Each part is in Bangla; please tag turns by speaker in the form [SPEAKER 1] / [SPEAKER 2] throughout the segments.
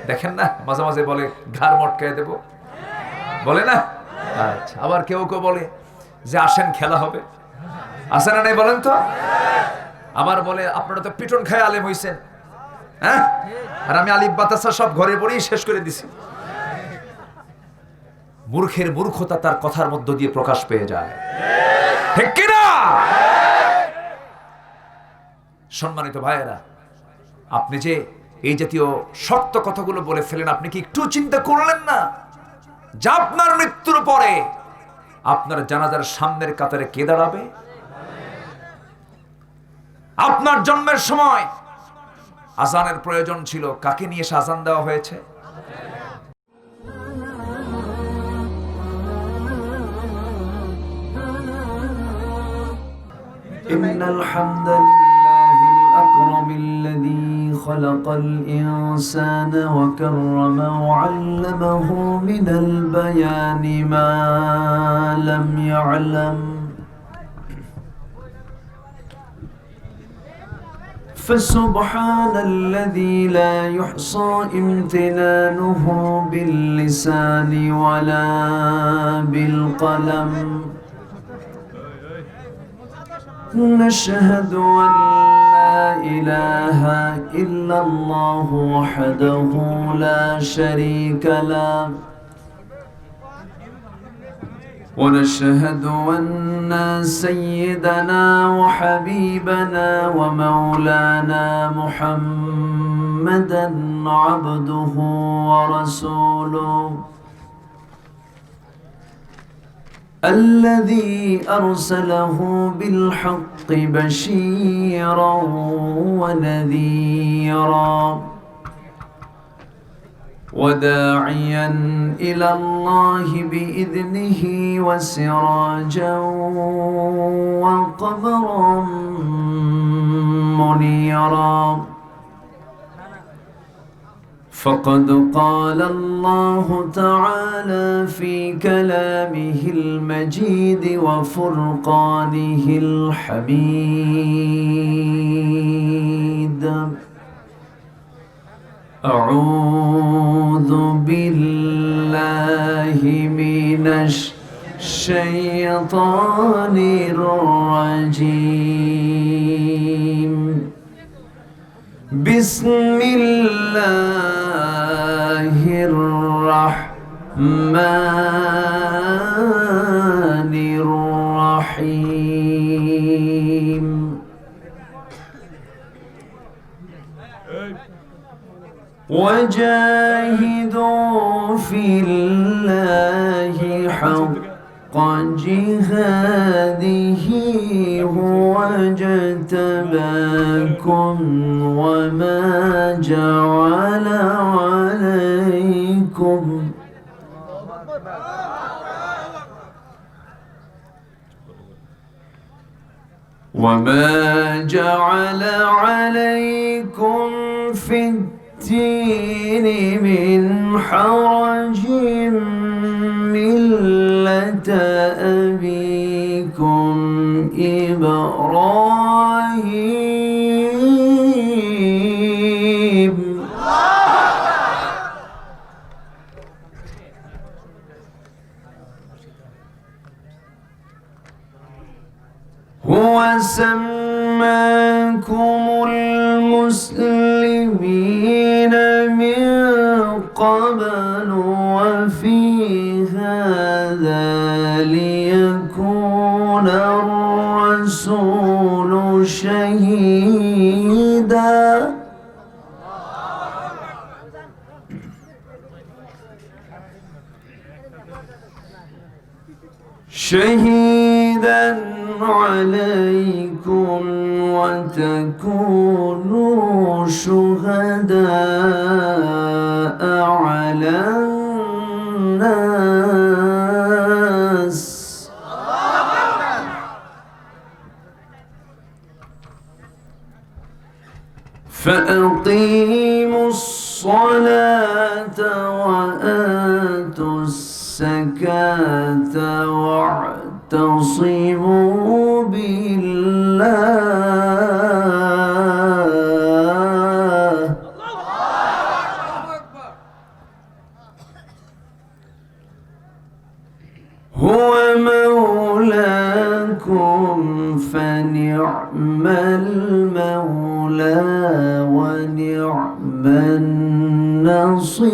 [SPEAKER 1] দেখেন না মাঝে মাঝে বলে ঘাড় মটকায় দেব, বলে না? আচ্ছা, আবার কেউ কেউ বলে যে আসেন খেলা হবে, আসে না নাই বলেন তো? আবার বলে আপনারা তো পিটন খায় আলেম হইছেন, হ্যাঁ, আর আমি আলিফ বাতাসা সব ঘরে পড়েই শেষ করে দিছি। মূর্খের মূর্খতা তার কথার মধ্য দিয়ে প্রকাশ পেয়ে যায়, ঠিক কিনা? সম্মানিত ভাইয়েরা, আপনি যে এই জাতীয় শক্ত কথাগুলো বলে ফেলেন, আপনি কি একটু চিন্তা করলেন না যে আপনার মৃত্যুর পরে আপনার জানাজার সামনের কাতারে কে দাঁড়াবে? আপনার জন্মের সময় আজানের প্রয়োজন ছিল, কাকে নিয়ে এসে আজান দেওয়া হয়েছে?
[SPEAKER 2] ইন্নাল হামদালিল্লাহিল আকরামিল্লাযী খালাকাল ইনসানা ওয়া কাররামা ওয়া 'আল্লামাহু মিনাল বায়ানি মা লাম ইয়া'লাম فسبحان الذي لا يحصى امتنانه باللسان ولا بالقلم نشهد أن لا إله إلا الله وحده لا شريك له ونشهد أن سيدنا وحبيبنا ومولانا محمدا عبده ورسوله الذي أرسله بالحق بشيرا ونذيرا وداعيا إلى الله بإذنه وسراجا وقمرا منيرا فقد قال الله تعالى في كلامه المجيد وفرقانه الحميد أعوذ بالله من الشيطان الرجيم بسم الله الرحمن الرحيم وجاهدوا في الله حق جهاده هو اجتباكم وما جعل عليكم في الدين من حرج ملة أبيكم إبراهيم هو سماكم المسلمين من قبل وفي هذا ليكون الرسول شهيدا عليكم وتكونوا شهداء على الناس فأقيموا الصلاة وآتوا الزكاة واعتصموا بالله نعم المولى ونعم النصير.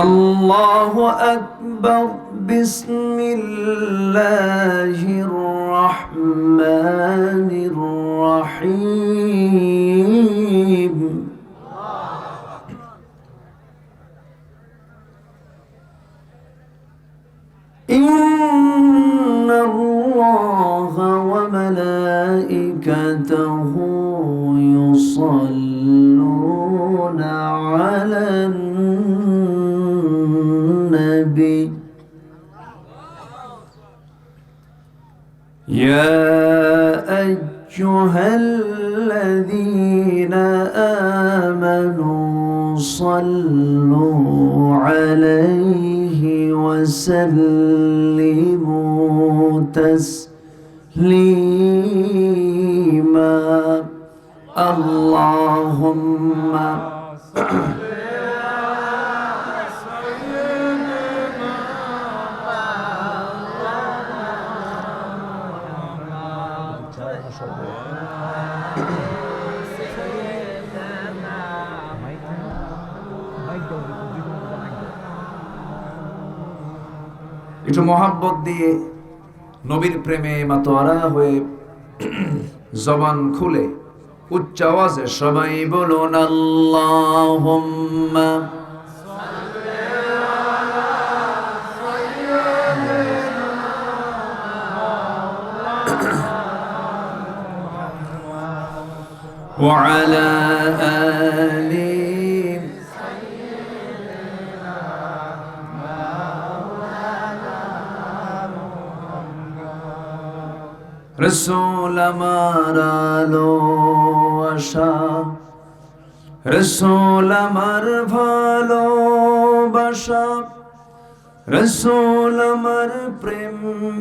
[SPEAKER 2] الله أكبر. بسم الله الرحمن الرحيم. إن الله وملائكته يصلون على النبي يا أيها الذين آمنوا صلوا عليه وسلموا تسليما. اللهم
[SPEAKER 1] একটু মহাব্বত দিয়ে নবীর প্রেমে মাতোয়ারা হয়ে জবান খুলে উচ্চ আওয়াজে সবাই বলুন আল্লাহুম্মা ওয়া আলা আলি রসুল আমার ভালোবাসা, রসুল আমার ভালোবাসা, রসুল আমার প্রেম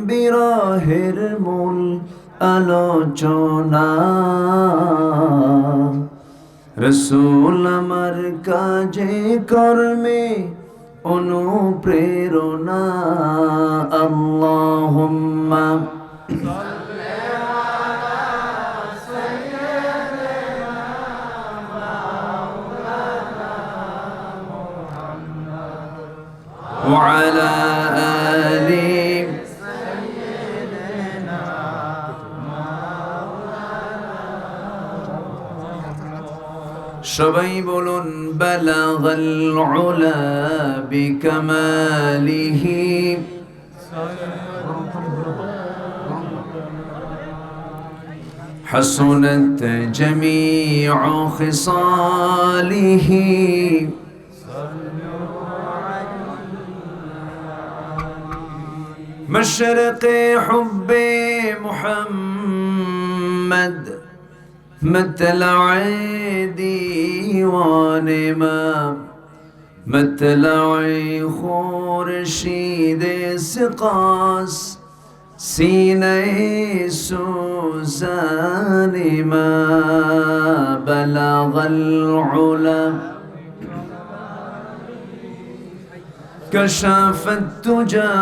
[SPEAKER 1] বিরহের মূল আলোচনা, রসুল আমার কাজে কর্মে অনুপ্রেরণা। আল্লাহুম্মা وعلى آل সবাই বলুন বালাগাল উলা বিকামালিহি حسنت جميع خصاله مشرق حب محمد مطلع ديوان ما مطلع خورشید سقاس سینه سوزان ما بلغ العلا كشف الدجى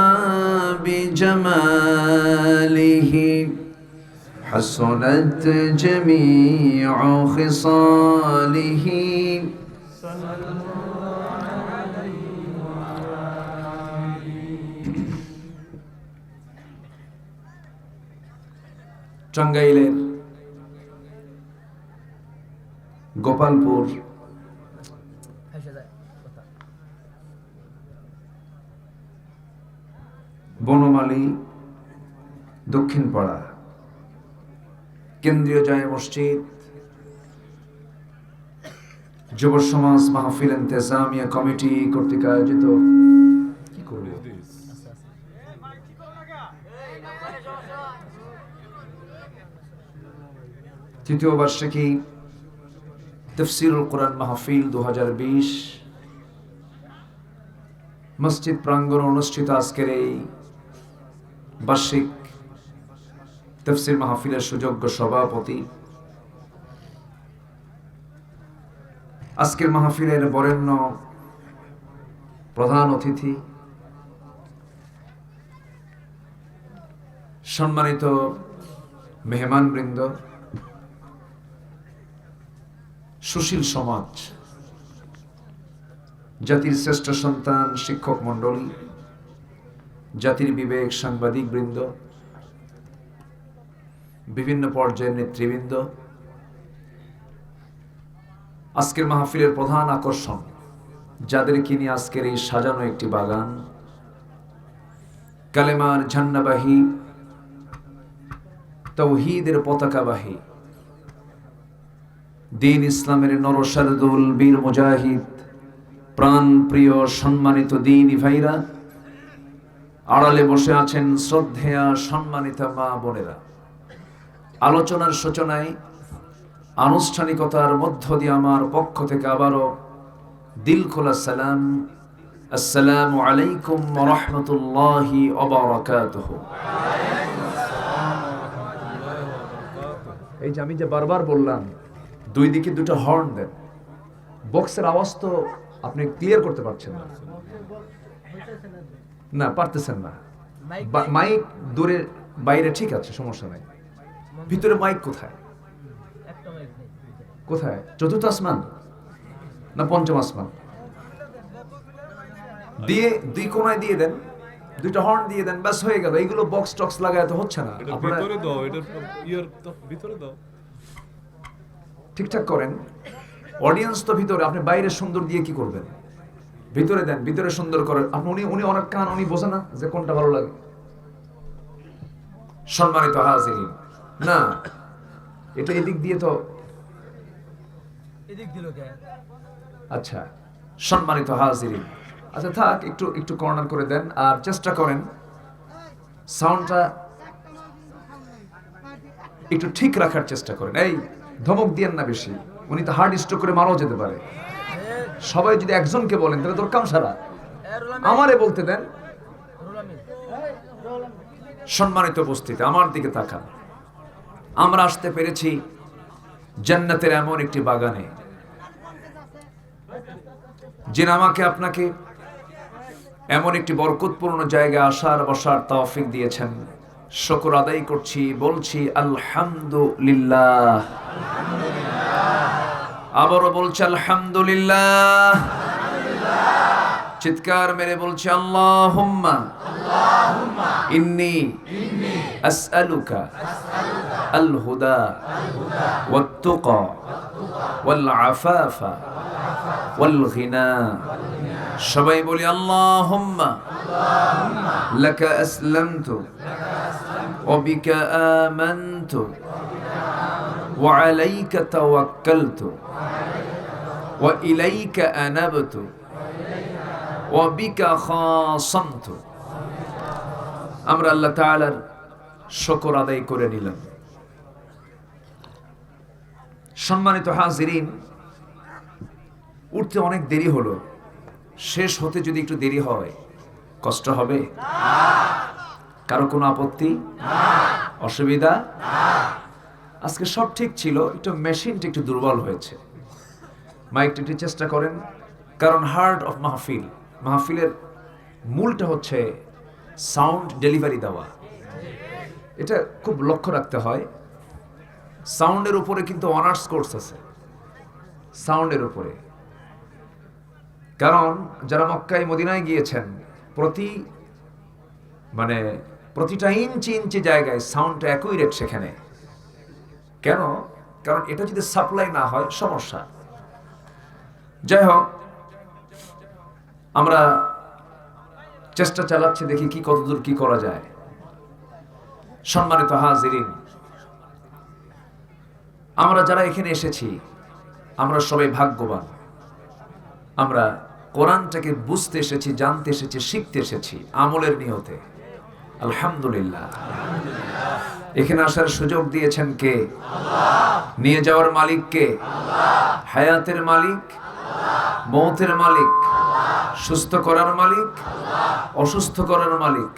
[SPEAKER 1] بجماله حسنت جميع خصاله টাঙ্গাইলের গোপালপুর বনমালী দক্ষিণ পাড়া কেন্দ্রীয় জামে মসজিদ যুব সমাজ মাহফিল ইন্তেজামিয়া কমিটি কর্তৃক আয়োজিত তৃতীয় বার্ষিকী তাফসীরুল কোরআন মাহফিল 2020 মসজিদ প্রাঙ্গণে অনুষ্ঠিত আজকের এই বার্ষিক তাফসীর মাহফিলের সুযোগ্য সভাপতি, আজকের মাহফিলের বরেণ্য প্রধান অতিথি, সম্মানিত মেহমানবৃন্দ, সুশীল সমাজ, জাতির শ্রেষ্ঠ সন্তান শিক্ষক মণ্ডলী, জাতির বিবেক সাংবাদিক বৃন্দ, বিভিন্ন পর্যায়ের নেতৃবৃন্দ, আজকের মাহফিলের প্রধান আকর্ষণ যাদেরকে নিয়ে আজকের এই সাজানো একটি বাগান, কালেমার ঝান্নাবাহী, তাওহীদের পতাকাবাহী, দ্বীন ইসলামের নরসারদুল বীর মুজাহিদ, প্রাণ প্রিয় সম্মানিত দ্বীনী ভাইরা, আড়ালে বসে আছেন শ্রদ্ধেয়া সম্মানিতা মা বোনেরা। আলোচনার সূচনায় আনুষ্ঠানিকতার মধ্য দিয়ে আমার পক্ষ থেকে আবারও দিল খোলা সালাম, আসসালামু আলাইকুম ওয়া রাহমাতুল্লাহি ওয়া বারাকাতুহু। এই যে আমি যে বারবার বললাম দুই দিকে দুটো হর্ন দেন, বক্সের আওয়াজ তো আপনি ক্লিয়ার করতে পারছেন না, না পারতেছেন না। মাইক দূরে বাইরে ঠিক আছে, সমস্যা নাই। ভিতরে মাইক কোথায়? কোথায়? চতুর্থ আসমান না পঞ্চম আসমান? দিয়ে দুই কোনায় দিয়ে দেন, দুইটা হর্ন দিয়ে দেন, ব্যাস হয়ে গেল। এইগুলো বক্স টক্স লাগায় তো হচ্ছে না।
[SPEAKER 3] ভিতরে দাও, এটা ইয়ার ভিতরে দাও,
[SPEAKER 1] ঠিকঠাক করেন। অডিয়েন্স তো ভিতরে, আপনি বাইরে সুন্দর দিয়ে কি করবেন? ভিতরে দেন, ভিতরে সুন্দর করেন। আপনি উনি অনেক কান, উনি বোঝে না যে কোনটা ভালো লাগে। সম্মানিত হাজিরিন, না এটা এদিক দিয়ে তো
[SPEAKER 4] এদিক দিল কে?
[SPEAKER 1] আচ্ছা, সম্মানিত হাজিরিন, আচ্ছা থাক, একটু একটু কর্নার করে দেন। আর চেষ্টা করেন সাউন্ডটা একটু ঠিক রাখার চেষ্টা করেন। এই ধমক দিয়েন না বেশি, উনি তো হার্ড স্ট্রোক করে মারাও যেতে পারে। সবাই যদি একজনকে বলেন তাহলে তোর কাম সারা, আমারে বলতে দেন। সম্মানিত উপস্থিতি, আমার দিকে তাকান। আমরা আসতে পেরেছি জান্নাতের এমন একটি বাগানে, যিনি আমাকে আপনাকে এমন একটি বরকতপূর্ণ জায়গায় আসার বসার তৌফিক দিয়েছেন। শুকর আদায় করছি, বলছি আলহামদুলিল্লাহ। আবারও বলছি আলহামদুলিল্লাহ। চিৎকার মেরে বলছি আল্লাহুম্মা ইন্নী আসআলুকা আল হুদা ওয়াত তুকা ওয়াল আফাফা ওয়াল গিনা। সবাই বলি আল্লাহুম্মা লাকা আসলামতু ওয়া বিকা আমানতু ওয়া আলাইকা তাওয়াক্কালতু ওয়া ইলাইকা আনাবতু ওয়া বিকা খাসামতু। আমরা আল্লাহ তাআলার শুকর আদায় করে নিলাম। সম্মানিত হাজিরিন, উঠতে অনেক দেরি হলো, শেষ হতে যদি একটু দেরি হয় কষ্ট হবে? কারো কোনো আপত্তি? অসুবিধা? আজকে সব ঠিক ছিল, একটু মেশিনটা একটু দুর্বল হয়েছে। মাইকটা একটু চেষ্টা করেন, কারণ হার্ট অফ মাহফিল, মাহফিলের মূলটা হচ্ছে সাউন্ড ডেলিভারি দেওয়া। এটা খুব লক্ষ্য রাখতে হয়। সাউন্ডের উপরে কিন্তু অনার্স কোর্স আছে, সাউন্ডের উপরে। কারণ যারা মক্কায় মদিনায় গিয়েছেন, প্রতিটা ইঞ্চি ইঞ্চি জায়গায় সাউন্ডটা একই রেট সেখানে। কেন? কারণ এটা যদি সাপ্লাই না হয় সমস্যা। যাই হোক, আমরা চেষ্টা চালাচ্ছি, দেখি কি কতদূর কি করা যায়। সম্মানিত হাজিরিন, আমরা যারা এখানে এসেছি আমরা সবাই ভাগ্যবান। আমরা কোরআনটাকে বুঝতে এসেছি, জানতে এসেছি, শিখতে এসেছি আমলের নিয়তে। আলহামদুলিল্লাহ। এখানে আসার সুযোগ দিয়েছেন কে? আল্লাহ। নিয়ে যাওয়ার মালিক কে? আল্লাহ। হায়াতের মালিক, মৌতের মালিক, সুস্থ করার মালিক, অসুস্থ করার মালিক,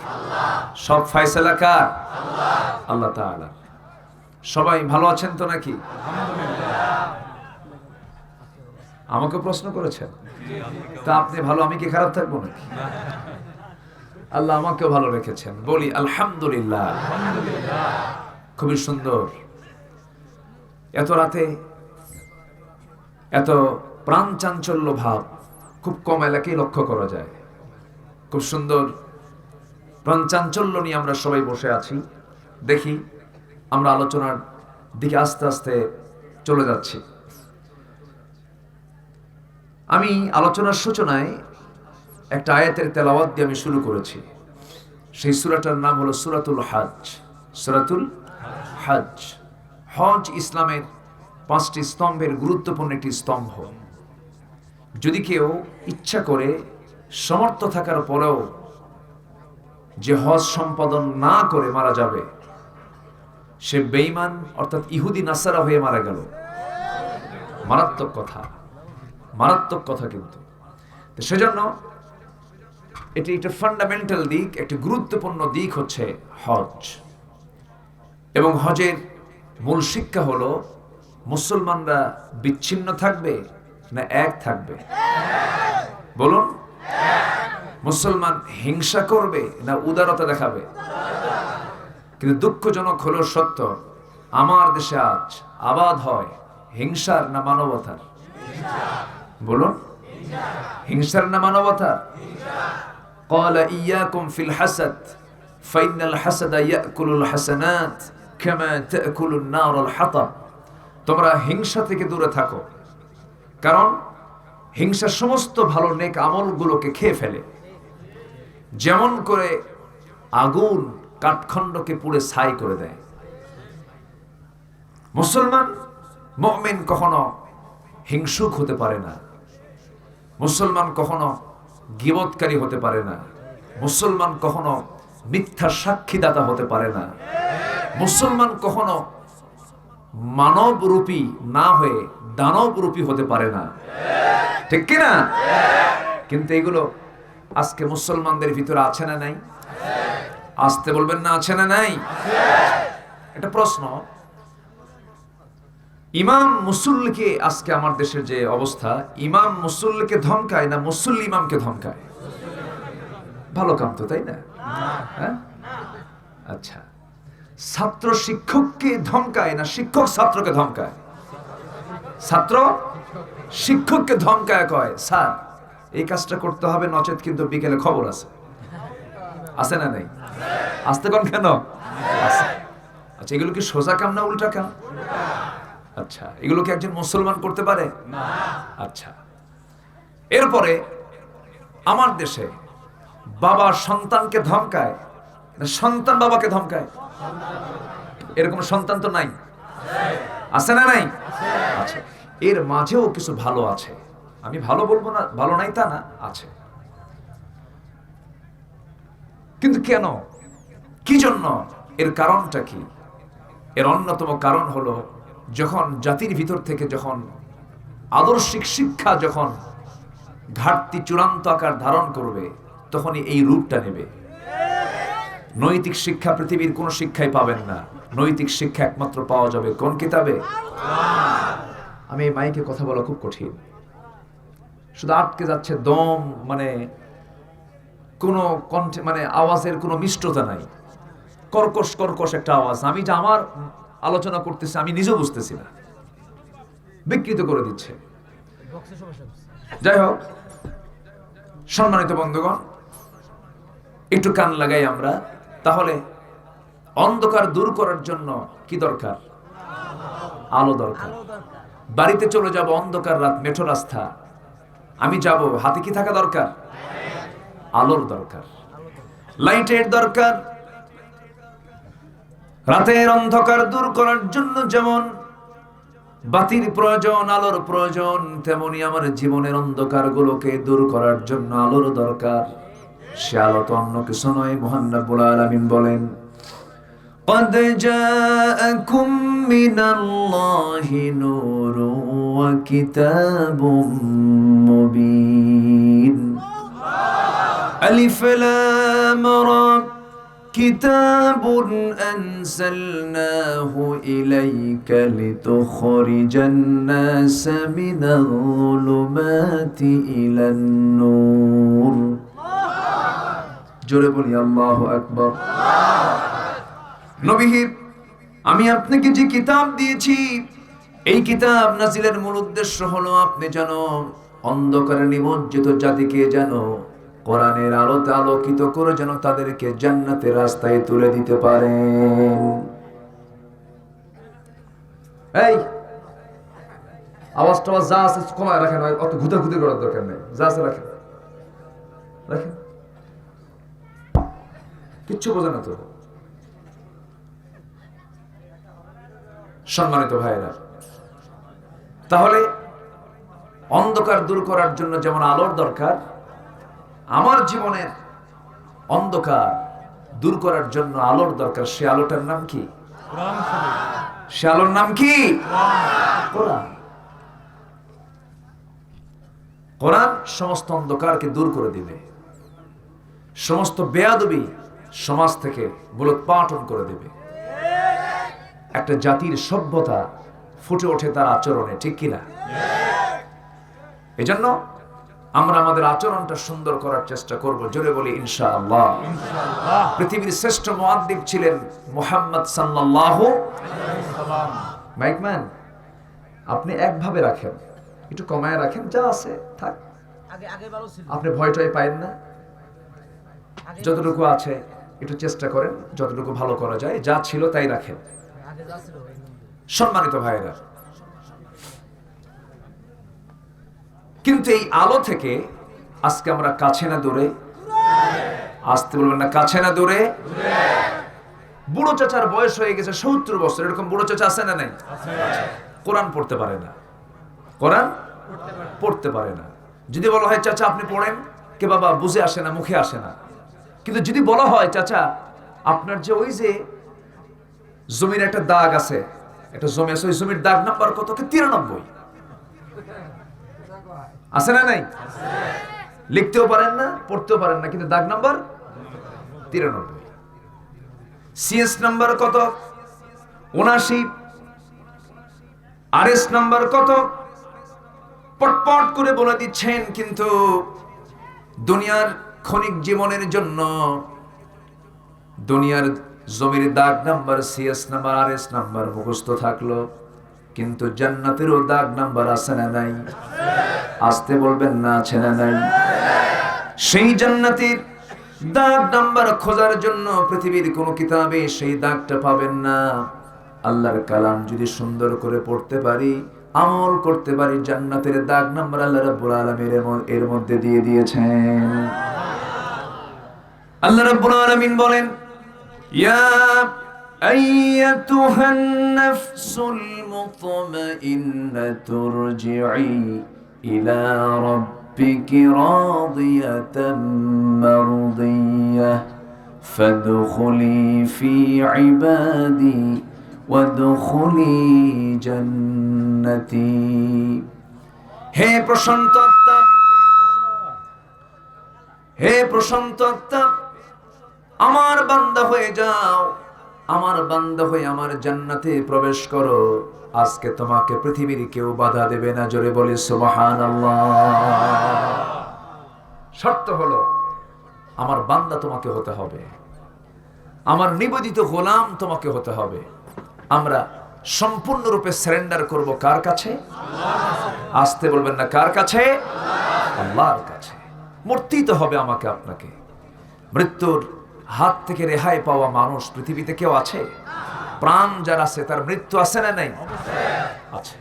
[SPEAKER 1] সব ফয়সালা কার? আল্লাহ তাআলা। সবাই ভালো আছেন তো নাকি? আমাকে প্রশ্ন করেছেন, তা আপনি ভালো, আমি কি খারাপ থাকবো নাকি? আল্লাহ আমাকেও ভালো রেখেছেন, বলি আলহামদুলিল্লাহ। খুবই সুন্দর। এত রাতে এত প্রাণ চাঞ্চল্য ভাব খুব কম এলাকায় লক্ষ্য করা যায়। খুব সুন্দর প্রাণ চাঞ্চল্য নিয়ে আমরা সবাই বসে আছি। দেখি আমরা আলোচনার দিকে আস্তে আস্তে চলে যাচ্ছি। আমি আলোচনার সূচনায় একটা আয়াতের তেলাওয়াত দিয়ে আমি শুরু করেছি। সেই সূরাটার নাম হলো সূরাতুল হজ। সূরাতুল হজ। হজ ইসলামের 5টি স্তম্ভের গুরুত্বপূর্ণ একটি স্তম্ভ। যদি কেউ ইচ্ছা করে সমর্থ থাকার পরেও যে হজ সম্পাদন না করে মারা যাবে, সে বেঈমান অর্থাৎ ইহুদি নাসারা হয়ে মারা গেল। মারাত্মক কথা, মারাত্মক কথা। কিন্তু সেজন্য এটি একটা ফান্ডামেন্টাল দিক, একটি গুরুত্বপূর্ণ দিক হচ্ছে হজ। এবং হজের মূল শিক্ষা হলো মুসলমানরা বিচ্ছিন্ন থাকবে না এক থাকবে? বলুন। মুসলমান হিংসা করবে না উদারতা দেখাবে? কিন্তু দুঃখজনক হলো সত্য, আমার দেশে আজ আবাদ হয় হিংসার না মানবতার? বলুন, হিংসার না মানবতার? قال إياكم في الحسد فإن الحسد يأكل الحسنات كما تأكل النار الحطب। তোমরা হিংসা থেকে দূরে থাকো, কারণ হিংসা সমস্ত ভালো নেক আমলগুলোকে খেয়ে ফেলে। যেমন করে আগুন কাঠখণ্ডকে পুড়ে ছাই করে দেয়। মুসলমান মুমিন কখনো হিংসুক হতে পারে না। মুসলমান কখনো গীবতকারী হতে পারে না। মুসলমান কখনো মিথ্যা সাক্ষীদাতা হতে পারে না। মুসলমান কখনো মানবরূপী না হয়ে দানবরূপী হতে পারে না, ঠিক কি না? কিন্তু এগুলো আজকে মুসলমানদের ভিতরে আছে না নাই? আসতে বলবেন না, আছে না নাই? একটা প্রশ্ন, ইমাম মুসল্লিকে, আজকে আমার দেশের যে অবস্থা, ইমাম মুসল্লিকে ধমকায় না মুসল্লি ইমামকে ধমকায়? ভালো কাম তো, তাই না? হ্যাঁ, আচ্ছা। ছাত্র শিক্ষককে ধমকায় না শিক্ষক ছাত্রকে ধমকায়? ছাত্র শিক্ষককে ধমকায়, কয় স্যার এই কাজটা করতে হবে, নচেত কিন্তু বিকেলে খবর আছে। আছে না নাই? আসতে কোন কেন? আচ্ছা, এগুলো কি সোজা কাম না উল্টা কাম? আচ্ছা, এগুলো কি একজন মুসলমান করতে পারে? আচ্ছা। এরপরে আমার দেশে বাবা সন্তানকে ধমকায় না সন্তান বাবাকে ধমকায়? এরকম সন্তান তো নাই, আছে না নাই? আচ্ছা, এর মাঝেও কিছু ভালো আছে। আমি ভালো বলবো না, ভালো নাই তা না, আছে। কিন্তু কেন, কি জন্য, এর কারণটা কি? এর অন্যতম কারণ হলো, যখন জাতির ভিতর থেকে যখন আদর্শিক শিক্ষা যখন ঘাটতি চূড়ান্ত আকার ধারণ করবে, তখনই এই রূপটা নেবে। নৈতিক শিক্ষা পৃথিবীর কোন শিক্ষাই পাবেন না। নৈতিক শিক্ষা একমাত্র পাওয়া যাবে কোন কিতাবে? আমি এই মাইকে কথা বলা খুব কঠিন, শুধু আটকে যাচ্ছে দম, মানে কোনো কণ্ঠে, মানে আওয়াজের কোনো মিষ্টতা নাই, কর্কশ কর্কশ একটা আওয়াজ। আমি যে আমার আলোচনা করতেছি আমি নিজেও বুঝতেছি না, বিকৃত করে দিচ্ছে। যাই হোক, সম্মানিত বন্ধুগণ, একটু কান লাগাই আমরা। তাহলে অন্ধকার দূর করার জন্য কি দরকার? আলো দরকার। বাড়িতে চলে যাব, অন্ধকার রাত, মেঠো রাস্তা, আমি যাব, হাতে কি থাকা দরকার? আলোর দরকার, লাইটের দরকার। রাতের অন্ধকার দূর করার জন্য যেমন বাতির প্রয়োজন, আলোর প্রয়োজন, তেমনি আমার জীবনের অন্ধকার গুলোকে দূর করার জন্য আলোর দরকার। সে আলো তো অন্য কিছু নয়। মহান রব্বুল আলামিন বলেন, قد جاءكم من الله نور وكتاب مبين ألف لام را
[SPEAKER 2] كتاب أنزلناه إليك لتخرج الناس من الظلمات إلى النور জোরে বলি আল্লাহু আকবার। নবী, আমি আপনাকে যে কিতাব দিয়েছি, এই কিতাব নাজিলের মূল উদ্দেশ্য হলো আপনি যেন অন্ধকারে নিমজ্জিত জাতিকে যেন কোরআনের আলোতে আলোকিত করে যেন তাদেরকে জান্নাতের রাস্তায় তুলে দিতে পারেন। এই আওয়াজটা যা আছে কমায় রাখেন, অত ঘুতাঘুতি করার দরকার নেই, যা আছে রাখেন রাখেন, কিচ্ছু বোঝে না তো। সম্মানিত ভাইরা, তাহলে অন্ধকার দূর করার জন্য যেমন আলোর দরকার, আমার জীবনের অন্ধকার দূর করার জন্য আলোর দরকার। সে আলোটার নাম কি? সে আলোর নাম কি? কোরআন। কোরআন সমস্ত অন্ধকারকে দূর করে দিবে, সমস্ত বেয়াদবি সমাজ থেকে মূলোৎপাটন করে দেবে। একটা জাতির সভ্যতা ফুটে ওঠে তার আচরণে, ঠিক কিনা? এজন্য আমরা আমাদের আচরণটা সুন্দর করার চেষ্টা করব। জোরে বলি ইনশাআল্লাহ। পৃথিবীর শ্রেষ্ঠ মুআদ্দিব ছিলেন মুহাম্মদ সাল্লাল্লাহু আলাইহি সাল্লাম। মাইকম্যান, আপনি একভাবে রাখেন, একটু কমায় রাখেন, যা আছে থাক। আপনি ভয়টাই পায়েন না, যতটুকু আছে একটু চেষ্টা করেন, যতটুকু ভালো করা যায়, যা ছিল তাই রাখেন। সম্মানিত ভাইরা, কিন্তু এই আলো থেকে আজকে আমরা কাছে না দূরে? আসতে বলবেন না, কাছে না দূরে? বুড়ো চাচার বয়স হয়ে গেছে 70 বছর, এরকম বুড়ো চাচা আছে না নাই? কোরআন পড়তে পারে না, কোরআন পড়তে পারে না। যদি বলা হয় চাচা আপনি পড়েন, কে বাবা বুঝে আসে না, মুখে আসে না। কিন্তু যদি বলা হয় চাচা আপনার যে ওই যে জমির একটা দাগ আছে, একটা জমি আছে, ওই জমির দাগ নাম্বার কত? 93 আছে না নাই? লিখতেও পারেন না, পড়তেও পারেন না, কিন্তু দাগ নাম্বার 93। সিএস নাম্বার কত? 79। আরএস নাম্বার কত? পটপট করে বলে দিচ্ছেন, কিন্তু দুনিয়ার ক্ষণিক জীবনের জন্য দুনিয়ার জমির দাগ number, CS number, RS number মুখস্থ থাকলো, কিন্তু জান্নাতেরও দাগ নাম্বার আছে না নাই? আসতে বলবেন না, আছে না নাই? সেই জান্নাতের দাগ নাম্বার খোঁজার জন্য পৃথিবীর কোন কিতাবে সেই দাগটা পাবেন না। আল্লাহর কালাম যদি সুন্দর করে পড়তে পারি, আমল করতে পারি, জান্নাতের দাগ নাম্বার আল্লাহ রাব্বুল আলামিন এর মধ্যে দিয়ে দিয়েছেন। আল্লাহ রাব্বুল আলামিন বলেন, ইয়া আইয়াতুহান নাফসুল মুতমাইন্নাতু রজিই ইলা রাব্বিকি রাদিয়াতাম মারদিয়াহ ফাদখুলি ফি ইবাদি ওয়াদখুলি জান্নাতি। হে প্রশান্ত আত্মা, হে প্রশান্ত আত্মা, আমার বান্দা হয়ে যাও, আমার বান্দা হয়ে আমার জান্নাতে প্রবেশ করো। আজকে তোমাকে পৃথিবীর কেউ বাধা দেবে না। জোরে বলি সুবহানাল্লাহ। শর্ত হলো আমার বান্দা তোমাকে হতে হবে, আমার নিবেদিত গোলাম তোমাকে হতে হবে। আমরা সম্পূর্ণরূপে সারেন্ডার করব কার কাছে? আসতে বলবেন না, কার কাছে? আল্লাহর কাছে। মরতেই তো হবে আমাকে আপনাকে। মৃত্যুর হাত থেকে রেহাই পাওয়া মানুষ পৃথিবীতে কেউ আছে? প্রাণ যার আছে তার মৃত্যু আছে না নাই? আছে।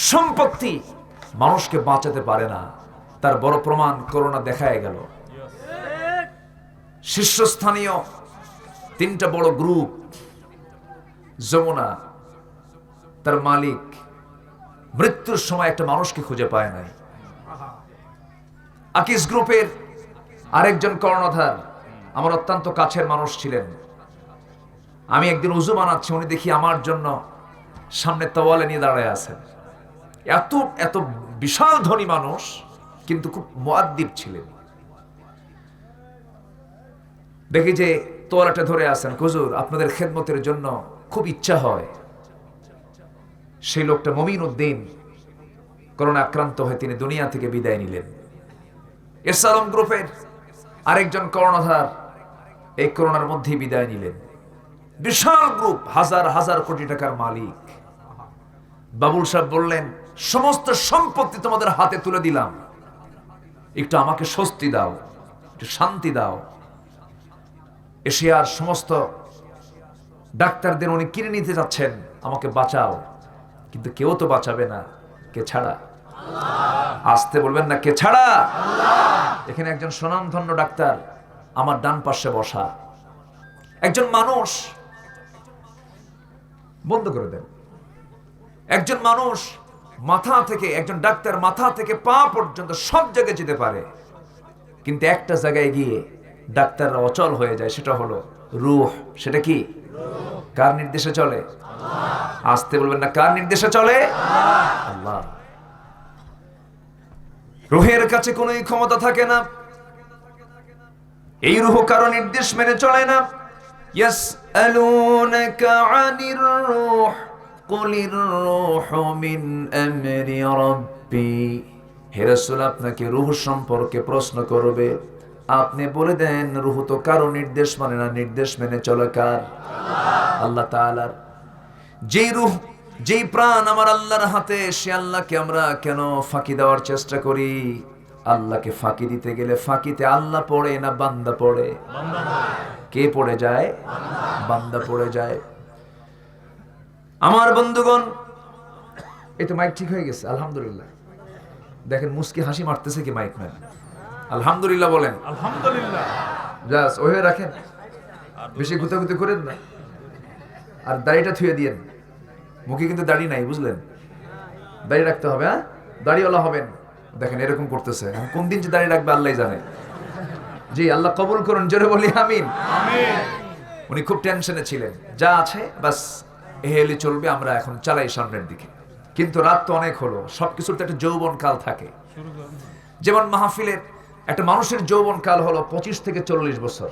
[SPEAKER 2] সম্পত্তি মানুষকে বাঁচাতে পারে না, তার বড় প্রমাণ করোনা দেখায় গেল। শীর্ষস্থানীয় 3টা বড় গ্রুপ, যমুনা তার মালিক মৃত্যুর সময় একটা মানুষকে খুঁজে পায় নাই। আকিস গ্রুপের আরেকজন কর্ণধার আমার অত্যন্ত কাছের মানুষ ছিলেন। আমি একদিন উজু বানাচ্ছি, উনি দেখি আমার জন্য সামনে তোয়ালে নিয়ে দাঁড়ায় আছেন। এত এত বিশাল ধনী মানুষ, কিন্তু খুব মুআদ্দিব ছিলেন। দেখি যে তোয়ালাটা ধরে আছেন, হুজুর আপনাদের খেদমতের জন্য খুব ইচ্ছা হয়। সেই লোকটা মমিন উদ্দিন, করোনা আক্রান্ত হয়ে তিনি দুনিয়া থেকে বিদায় নিলেন। এরসালম গ্রুপের আরেকজন কর্ণধার এই করোনার মধ্যেই বিদায় নিলেন। বিশাল গ্রুপ, হাজার হাজার কোটি টাকার মালিক। বাবুল সাহেব বললেন, সমস্ত সম্পত্তি তোমাদের হাতে তুলে দিলাম, একটু আমাকে স্বস্তি দাও, একটু শান্তি দাও। এশিয়ার সমস্ত ডাক্তারদের উনি কিনে নিতে যাচ্ছেন, আমাকে বাঁচাও। কিন্তু কেউ তো বাঁচাবে না, কে ছাড়া? আসতে বলবেন না, কে ছাড়া? এখানে একজন স্বনামধন্য ডাক্তার আমার ডান পাশে বসা, একজন মানুষ, বন্ধ করে দেন, একজন মানুষ মাথা থেকে, একজন ডাক্তার মাথা থেকে পা পর্যন্ত সব জায়গায় যেতে পারে, কিন্তু একটা জায়গায় গিয়ে ডাক্তাররা অচল হয়ে যায়, সেটা হলো রূহ। সেটা কি? কার নির্দেশে চলে? আসতে বলবেন না, কার নির্দেশে চলে? আল্লাহ। রূহের কাছে কোনো ক্ষমতা থাকে না, এই রূহ কারো নির্দেশ মেনে চলে না। ইয়াসআলুনাকা আনির রূহ কুলির রূহু মিন আমরি রাব্বি। হে রাসূল, আপনাকে রূহ সম্পর্কে প্রশ্ন করবে, আপনি বলে দেন রূহ তো কারো নির্দেশ মানে না, নির্দেশ মেনে চলে কার? আল্লাহ তাআলার। যেই রূহ, যেই প্রাণ আমার আল্লাহর হাতে, সে আল্লাহকে আমরা কেন ফাঁকি দেওয়ার চেষ্টা করি? আল্লাহকে ফাঁকি দিতে গেলে ফাঁকিতে আল্লাহ পড়ে না বান্দা পড়ে? কে পড়ে যায়? বান্দা পড়ে যায়। আমার বন্ধুগণ, এই তো মাইক ঠিক হয়ে গেছে, আলহামদুলিল্লাহ। দেখেন মুস্কি হাসি মারতেছে কি মাইক ম্যান? আলহামদুলিল্লাহ বলেন।
[SPEAKER 3] আলহামদুলিল্লাহ।
[SPEAKER 2] জাস ওহে রাখেন, বেশি গুতাগুতি করেন না। আর দাড়িটা থুয়ে দিয়েন, মুখে কিন্তু দাড়ি নাই, বুঝলেন? দাড়ি রাখতে হবে, হ্যাঁ, দাড়িওয়ালা হবেন। দেখেন এরকম করতেছে, কোন দিন যে দাড়ি রাখবে আল্লাহ জানে। জি, আল্লাহ কবুল করুন, জোরে বলি আমিন। উনি খুব টেনশনে ছিলেন, যা আছে বাস এহেলি চলবে, আমরা এখন চালাই সামনের দিকে। কিন্তু রাত তো অনেক হলো, সবকিছুর তো একটা যৌবন কাল থাকে। যেমন মাহফিলের একটা মানুষের যৌবন কাল হলো 25 থেকে 40 বছর,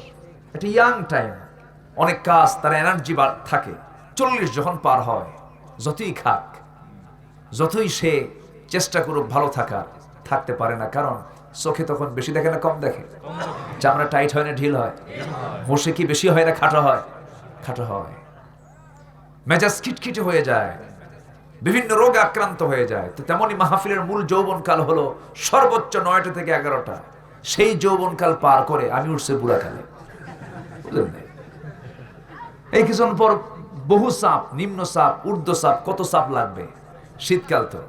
[SPEAKER 2] একটা ইয়াং টাইম, অনেক কাজ, তার এনার্জি থাকে। 40 যখন পার হয়, যতই খাক, যতই সে চেষ্টা করুক ভালো থাকার, থাকতে পারে না। কারণ চোখে তখন বেশি দেখে না কম দেখে? চামড়া টাইট হয় না ঢিল হয়? বসে কি বেশি হয় না খাটো হয়? খাটো হয়। মেজাজ খিটখিটে হয়ে যায়, বিভিন্ন রোগে আক্রান্ত হয়ে যায়। তো তেমনি মাহফিলের মূল যৌবনকাল হলো সর্বোচ্চ 9টা থেকে 11টা। সেই যৌবনকাল পার করে আমি উঠছে বুড়াকালে। এই কিছুক্ষণ পর বহু চাপ, নিম্ন চাপ, ঊর্ধ্ব চাপ, কত চাপ লাগবে। শীতকাল তো।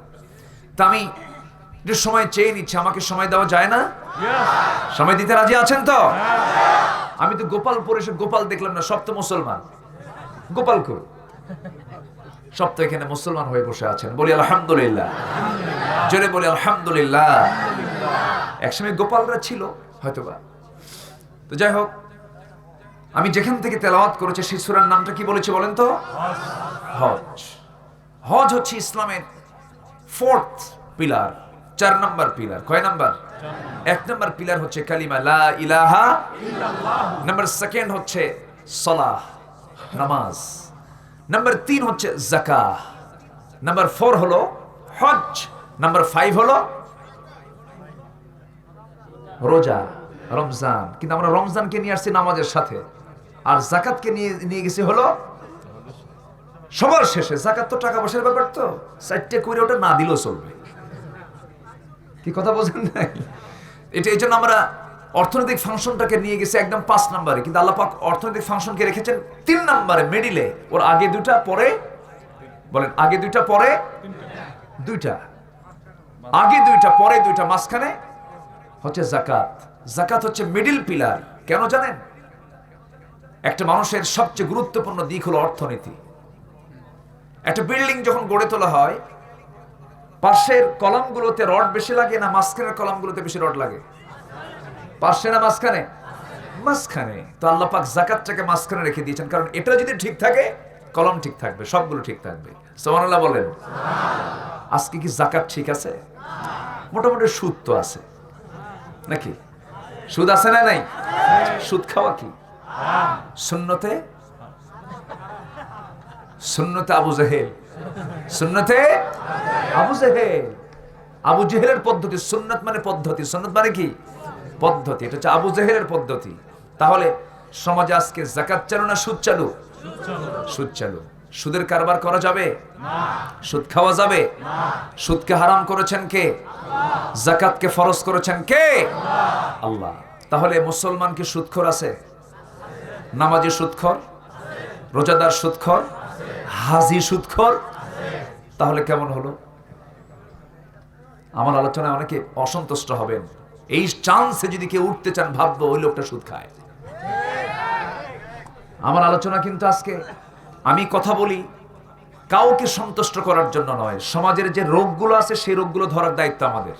[SPEAKER 2] তা আমি একটু সময় চেয়ে নিচ্ছি, আমাকে সময় দেওয়া যায় না? সময় দিতে রাজি আছেন তো? আমি তো গোপালপুর এসে গোপাল দেখলাম না, সব তো মুসলমান। গোপালপুর সব তো এখানে মুসলমান হয়ে বসে আছেন, বলি আলহামদুলিল্লাহ। জোরে বলি আলহামদুলিল্লাহ। একসময় গোপালরা ছিল হয়তোবা। তো যাই হোক, আমি যেখান থেকে তেলাওয়াত করেছি সেই সূরার নামটা কি বলেছি বলেন তো? হজ। হজ হচ্ছে ইসলামের 4th পিলার, 4 নম্বর পিলার। কয় নাম্বার? 1 নম্বর পিলার হচ্ছে কালিমা লা ইলাহা ইল্লাল্লাহ। নাম্বার 2 হচ্ছে সালাহ, নামাজ। নাম্বার 3 হচ্ছে যাকাত। নাম্বার 4 হলো হজ। নাম্বার 5 হলো রোজা, রমজান। কিন্তু আমরা রমজানকে নিয়ে আসছি নামাজের সাথে, আর যাকাতকে নিয়ে গেছি হলো সবার শেষে। যাকাত তো টাকা পয়সার ব্যাপার, তো 4টে করে ওটা না দিলেও চলবে। কি কথা বোঝেন নাই? এটা এই জন্য আমরা অর্থনৈতিক ফাংশনটাকে নিয়ে গেছি একদম 5 নম্বরে, কিন্তু আল্লাহ পাক অর্থনৈতিক ফাংশনকে রেখেছেন 3 নম্বরে, মিডিলে। ওর আগে 2টা পরে, বলেন আগে 2টা পরে 2টা, আগে 2টা পরে 2টা, মাঝখানে হচ্ছে যাকাত। যাকাত হচ্ছে মিডল পিলার। কেন জানেন? একটা মানুষের সবচেয়ে গুরুত্বপূর্ণ দিক হলো অর্থনীতি। একটা বিল্ডিং যখন গড়ে তোলা হয়, পাশের কলামগুলোতে রড বেশি লাগে না মাঝখানের কলামগুলোতে বেশি রড লাগে? পাশে না মাঝখানে? মাঝখানে। তো আল্লাহ পাক যাকাতটাকে মাঝখানে রেখে দিয়েছেন, কারণ এটা যদি ঠিক থাকে কলম ঠিক থাকবে, সবগুলো ঠিক থাকবে। সুবহানাল্লাহ বলেন। আজকে কি যাকাত ঠিক আছে? মোটামুটি সুদ তো আছে নাকি? সুদ আছে না নাই? সুদ খাওয়া কি? সুন্নতে সুন্নতে আবু জেহেল, সুন্নতে আবু জেহেল। আবু জেহেলের পদ্ধতি, সুন্নত মানে পদ্ধতি, সুন্নত মানে কি পদ্ধতি, এটা হচ্ছে আবু জেহেলের পদ্ধতি। তাহলে সমাজে আজকে যাকাত চালু না সুদ চালু? সুদ চালু। সুদের কারবার করা যাবে না, সুদ খাওয়া যাবে না। সুদকে হারাম করেছেন কে? যাকাতকে ফরজ করেছেন কে? আল্লাহ। তাহলে মুসলমান কি সুদখোর আছে? নামাজি সুদখোর, রোজাদার সুদখোর, হাজি সুদখোর। তাহলে কেমন হলো? আমার আলোচনায় অনেকে অসন্তুষ্ট হবেন। এই চান্সে যদি কেউ উঠতে চান, ভাববো ওই লোকটা সুদ খায়। আমার আলোচনা কিন্তু আজকে আমি কথা বলি কাউকে সন্তুষ্ট করার জন্য নয়। সমাজের যে রোগগুলো আছে সেই রোগগুলো ধরার দায়িত্ব আমাদের।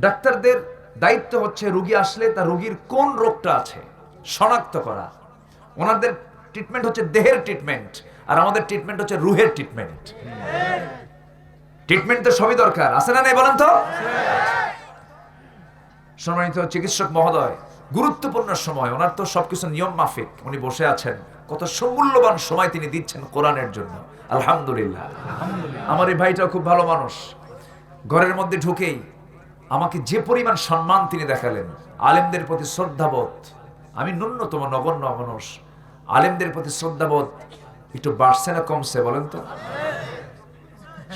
[SPEAKER 2] ডাক্তারদের দায়িত্ব হচ্ছে রোগী আসলে তার রোগীর কোন রোগটা আছে শনাক্ত করা। ওনাদের ট্রিটমেন্ট হচ্ছে দেহের ট্রিটমেন্ট, আর আমাদের ট্রিটমেন্ট হচ্ছে রুহের ট্রিটমেন্ট। ট্রিটমেন্ট তো সবই দরকার, আছে না নাই বলেন তো? সম্মানিত চিকিৎসক মহোদয়, গুরুত্বপূর্ণ সময়, ওনার তো সবকিছু নিয়ম মাফিক, উনি বসে আছেন, কত সমূল্যবান সময় তিনি দিচ্ছেন কোরআনের জন্য। আলহামদুলিল্লাহ। আমার এই ভাইটাও খুব ভালো মানুষ। ঘরের মধ্যে ঢুকেই আমাকে যে পরিমাণ সম্মান তিনি দেখালেন, আলেমদের প্রতি শ্রদ্ধাবোধ। আমি ন্যূনতম নগণ্য মানুষ, আলেমদের প্রতি শ্রদ্ধাবোধ একটু বাড়ছে না কমছে বলেন তো?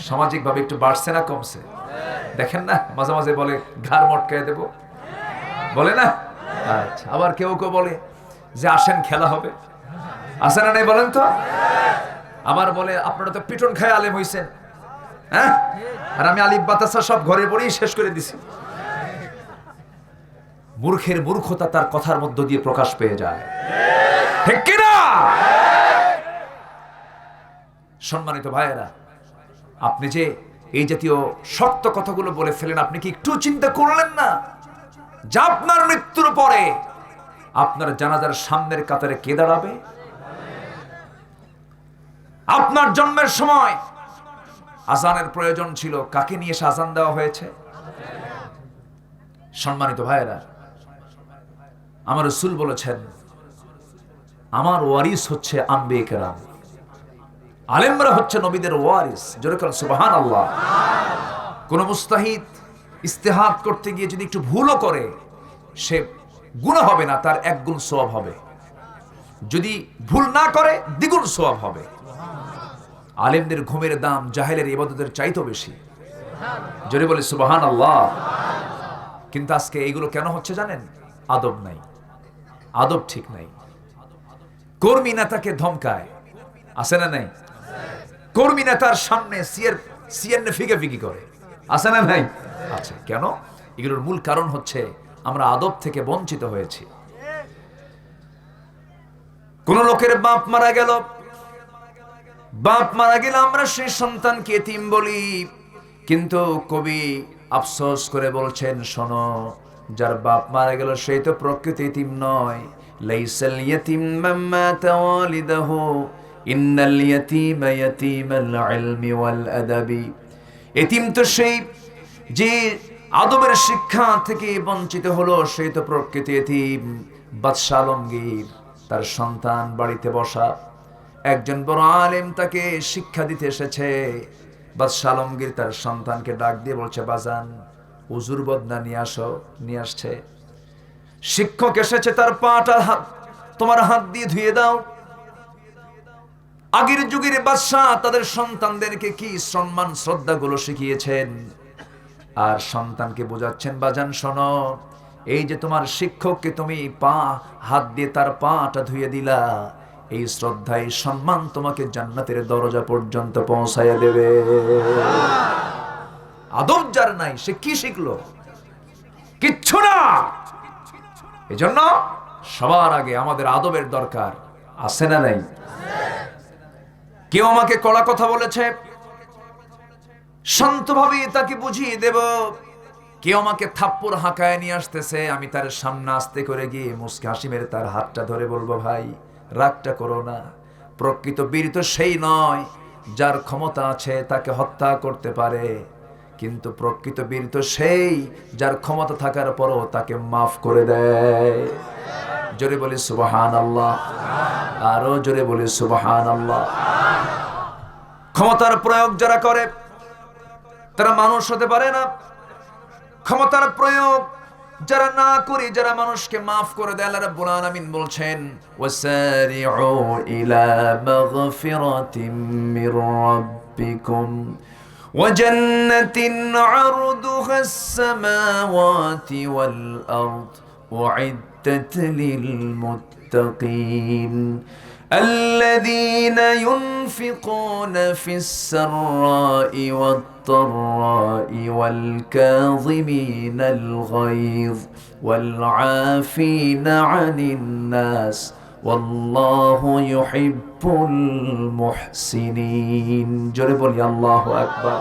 [SPEAKER 2] সামাজিক ভাবে একটু বাড়ছে না কমছে? দেখেন না মাঝে মাঝে বলে ঘাড় মটকায় দেব, বলে না? আচ্ছা। আবার কেউ কেউ বলে যে আসেন খেলা হবে, আসে না নাই বলেন তো? আবার বলে আপনারা তো পিটন খায় আলেম হইছেন, হ্যাঁ? আর আমি আলিফ বাতাসা সব ঘরে পড়েই শেষ করে দিছি। মূর্খের মূর্খতা তার কথার মধ্য দিয়ে প্রকাশ পেয়ে যায়, ঠিক কিনা? সম্মানিত ভাইয়েরা, আপনি যে এই জাতীয় শক্ত কথাগুলো বলে ফেলেন, আপনি কি একটু চিন্তা করলেন না যে আপনার মৃত্যুর পরে আপনার জানাজার সামনের কাতারে কে দাঁড়াবে? আপনার জন্মের সময় আজানের প্রয়োজন ছিল, কাকে নিয়ে এসে আজান দেওয়া হয়েছে? সম্মানিত ভাইয়েরা, আমার রাসূল বলেছেন আমার ওয়ারিস হচ্ছে আম্বিয়া কেরাম, আলেমরা হচ্ছে নবীদের ওয়ারিস। জোরে বলেন সুবহানাল্লাহ। কোন মুস্তাহিদ ইস্তেহাদ করতে গিয়ে যদি একটু ভুলও করে, সে গুনাহ হবে না, তার এক গুণ সওয়াব হবে। যদি ভুল না করে দ্বিগুণ সওয়াব হবে। আলেমদের ঘুমের দাম জাহেলের ইবাদতের চাইতে বেশি। জোরে বলে সুবহানাল্লাহ। কিন্তু আজকে এইগুলো কেন হচ্ছে জানেন? আদব নাই, আদব ঠিক নাই। কর্মী নেতাকে ধমকায়, আছে না নাই? কর্মী নেতার সামনে সিএনএ ফিকি করে, আছে না নাই? আচ্ছা, কেন? এগুলোর মূল কারণ হচ্ছে আমরা আদব থেকে বঞ্চিত হয়েছি। কোন লোকের বাপ মারা গেল, বাপ মারা গেলে আমরা সেই সন্তানকে এতিম বলি, কিন্তু কবি আফসোস করে বলছেন, শোনো, যার বাপ মারা গেল সেই তো প্রকৃত এতিম নয়। লাইসাল ইয়াতিম মান মাতা ওয়ালিদাহু ইন্নাল ইয়াতিমা ইয়াতিমাল ইলমি ওয়াল আদাবি। এতিম তো সেই যে আদবের শিক্ষা থেকে বঞ্চিত হলো, সেই তো প্রকৃত এতিম। বাদশা আলমগীর তার সন্তান বাড়িতে বসা, একজন বড় আলেম তাকে শিক্ষা দিতে এসেছে। বাদশা আলমগীর তার সন্তানকে ডাক দিয়ে বলছে, বাজান উজুর বদনা নিয়ে আসো। নিয়ে আসছে। শিক্ষক এসেছে, তার পাটা তোমার হাত দিয়ে ধুয়ে দাও। আগের যুগের বাদশা তাদের সন্তানদেরকে কি সম্মান শ্রদ্ধা গুলো শিখিয়েছেন, আর সন্তানকে বোঝাচ্ছেন, বাজান শোনো, এই যে তোমার শিক্ষককে তুমি হাত দিয়ে তার পাটা ধুয়ে দিলা, এই শ্রদ্ধা এই সম্মান তোমাকে জান্নাতের দরজা পর্যন্ত পৌঁছাইয়া দেবে। আদব যার নাই সে কি শিখলো? কিচ্ছু না। এজন্য সবার আগে আমাদের আদবের দরকার, আছে না নাই? কেউ আমাকে কড়া কথা বলেছে, শান্তভাবে তাকে বুঝিয়ে দেব। কেউ আমাকে থাপ্পড় হাঁকায় নিয়ে আসতেছে, আমি তার সামনে আস্তে করে গিয়ে মুস্কি হাসি মেরে তার হাতটা ধরে বলবো, ভাই রাগটা করো না। প্রকৃত বীর তো সেই নয় যার ক্ষমতা আছে তাকে হত্যা করতে পারে, কিন্তু প্রকৃত বীর তো সেই যার ক্ষমতা থাকার পরও তাকে মাফ করে দেয়। জোরে বলি সুবহানাল্লাহ, আরো জোরে বলি সুবহানাল্লাহ। ক্ষমতার প্রয়োগ যারা করে তারা মানুষ হতে পারে না। ক্ষমতার প্রয়োগ যারা না করে, যারা মানুষকে মাফ করে দেয়, আল্লাহ রাব্বুল আলামিন বলছেন ওয়াসারিউ ইলা মাগফিরাতিম মির রাব্বিকুম ওয়া জান্নাতিন আরদুহা আস-সামাওয়াতি ওয়াল আরদ উইদ্দাত লিল মুত্তাকিন الذين ينفقون في السراء والضراء والكاظمين الغيظ والعافين عن الناس والله يحب المحسنين জোরে বলি আল্লাহু আকবার।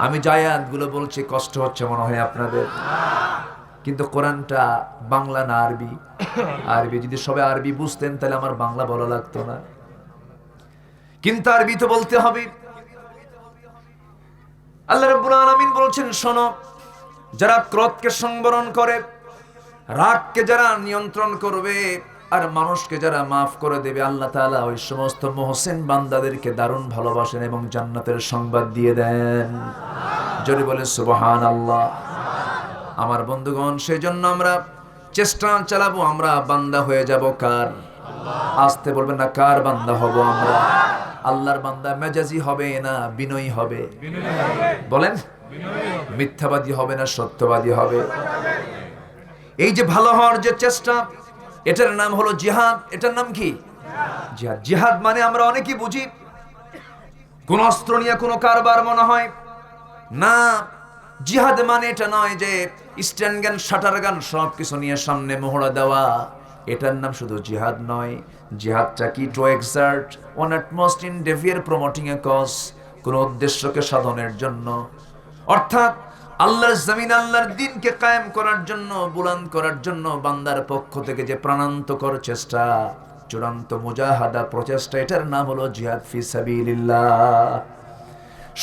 [SPEAKER 2] আমি যে আয়াতগুলো বলছি কষ্ট হচ্ছে মনে হয় আপনাদের, কিন্তু কোরআনটা বাংলা না আরবি। আরবি যদি সবাই আরবি বুঝতেন তাহলে আমার বাংলা বলা লাগতো না, কিন্তু আরবি তো বলতে হবে। আল্লাহ রাব্বুল আলামিন বলছেন শোনো, যারা ক্রোধকে সংবরণ করে, রাগকে যারা নিয়ন্ত্রণ করবে, আর মানুষকে যারা মাফ করে দেবে, আল্লাহ তাআলা ওই সমস্ত মুহসিন বান্দাদেরকে দারুণ ভালোবাসেন এবং জান্নাতের সংবাদ দিয়ে দেন। জোরে বলে সুবহানাল্লাহ। আমার বন্ধুগণ, সেই জন্য আমরা চেষ্টা চালাবো, আমরা বান্দা হয়ে যাব কার? আসতে বলবেন না, কার বান্দা হব আমরা? আল্লাহর বান্দা মেজাজি হবে না বিনয়ী হবে? বলেন, মিথ্যাবাদী হবে না সত্যবাদী হবে? এই যে ভালো হওয়ার যে চেষ্টা, এটার নাম হলো জিহাদ। এটার নাম কি? জিহাদ। জিহাদ মানে আমরা অনেকেই বুঝি কোন অস্ত্র নিয়ে কোনো কারবার মনে হয় না। জিহাদ মানে এটা নয় যে স্ট্যান্ড গান, শাটার গান সব কিছু নিয়ে সামনে মোহরা দেওয়া। এটার নাম শুধু জিহাদ নয়। জিহাদটা কি? To exert one utmost endeavor promoting a cause, কোন উদ্দেশ্যকে সাধনের জন্য, অর্থাৎ আল্লাহর জমিন, আল্লাহর দ্বীনকে কায়েম করার জন্য, বুলন্দ করার জন্য বান্দার পক্ষ থেকে যে প্রাণান্তকর চেষ্টা, চূড়ান্ত মুজাহাদা, প্রচেষ্টা, এটার নাম হলো জিহাদ ফি সাবিলিল্লাহ।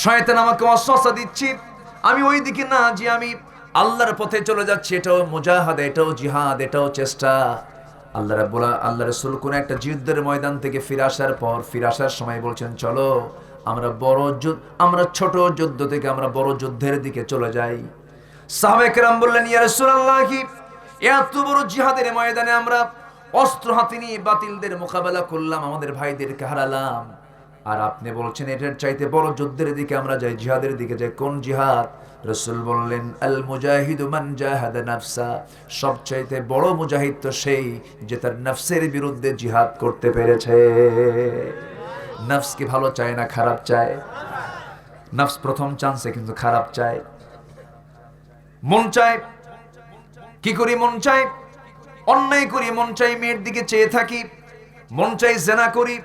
[SPEAKER 2] শয়তান আমাকে ওয়াসওয়াসা দিচ্ছি আমি ওই দিকে না, যে আমি আল্লাহর পথে চলে যাচ্ছি, এটাও মুজাহাদা, এটাও জিহাদ, এটাও চেষ্টা। আল্লাহ রাসূল কোন একটা যুদ্ধের ময়দান থেকে ফিরে আসার সময় বলছেন, চলো আমরা ছোট যুদ্ধ থেকে আমরা বড় যুদ্ধের দিকে চলে যাই। সাহাবায়ে কেরাম বললেন, ইয়া রাসূলুল্লাহ, কি এত বড় জিহাদের ময়দানে আমরা অস্ত্র হাতে নিয়ে বাতিলদের মোকাবেলা করলাম, আমাদের ভাইদেরকে হারালাম, আর আপনি বলছেন এটার চাইতে বড় যুদ্ধের দিকে আমরা যাই, জিহাদের দিকে যাই। কোন জিহাদ? রাসূল বললেন, আল মুজাহিদু মান জাহাদা নাফসা, সবচাইতে বড় মুজাহিদ তো সেই যে তার নফসের বিরুদ্ধে জিহাদ করতে পেরেছে। নফস কি ভালো চায় না খারাপ চায়? নফস প্রথম চান্সে কিন্তু খারাপ চায়। মন চায়, কি করি? মন চায় অন্যায় করি, মন চাই মেয়ের দিকে চেয়ে থাকি, মন চাই জেনা করি,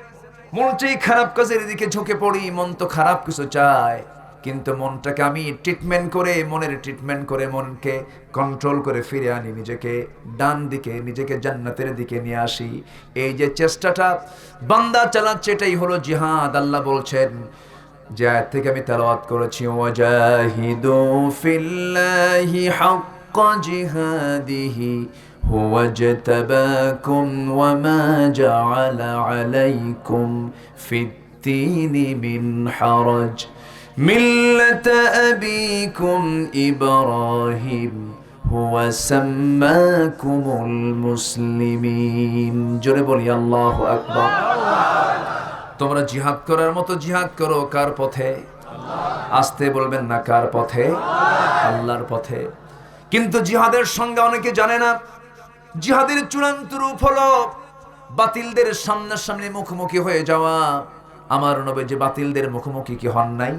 [SPEAKER 2] মন চাই খারাপ কাজের দিকে ঝুঁকে পড়ি। মন তো খারাপ কিছু চায়, কিন্তু মনটাকে আমি মনের ট্রিটমেন্ট করে মনকে কন্ট্রোল করে ফিরে আনি নিজেকে ডান দিকে, নিজেকে জান্নাতের দিকে নিয়ে আসি। এই যে চেষ্টাটা বান্দা চালাচ্ছে, এটাই হলো জিহাদ। আল্লাহ বলছেন, যে আয়াত থেকে আমি তেলাওয়াত করেছি, ওয়াজাহিদু ফিল্লাহি হাক্কা জিহাদিহি হুয়া ইজতাবাকুম ওয়া মা জাআলা আলাইকুম ফিদ-দীনি মিন হারাজ মিল্লাতা আবিকুম ইব্রাহিম হুয়া সাম্মাকুমুল মুসলিমিন। জোরে বলি আল্লাহু আকবার। তোমরা জিহাদ করার মতো জিহাদ করো কার পথে? আসতে বলবেন না, কার পথে? আল্লাহর পথে। কিন্তু জিহাদের সঙ্গে অনেকে জানে না, জিহাদের চূড়ান্ত রূপ হলো বাতিলদের সামনাসামনি মুখোমুখি হয়ে যাওয়া। আমার নবী যে বাতিলদের মুখোমুখি কি হন নাই?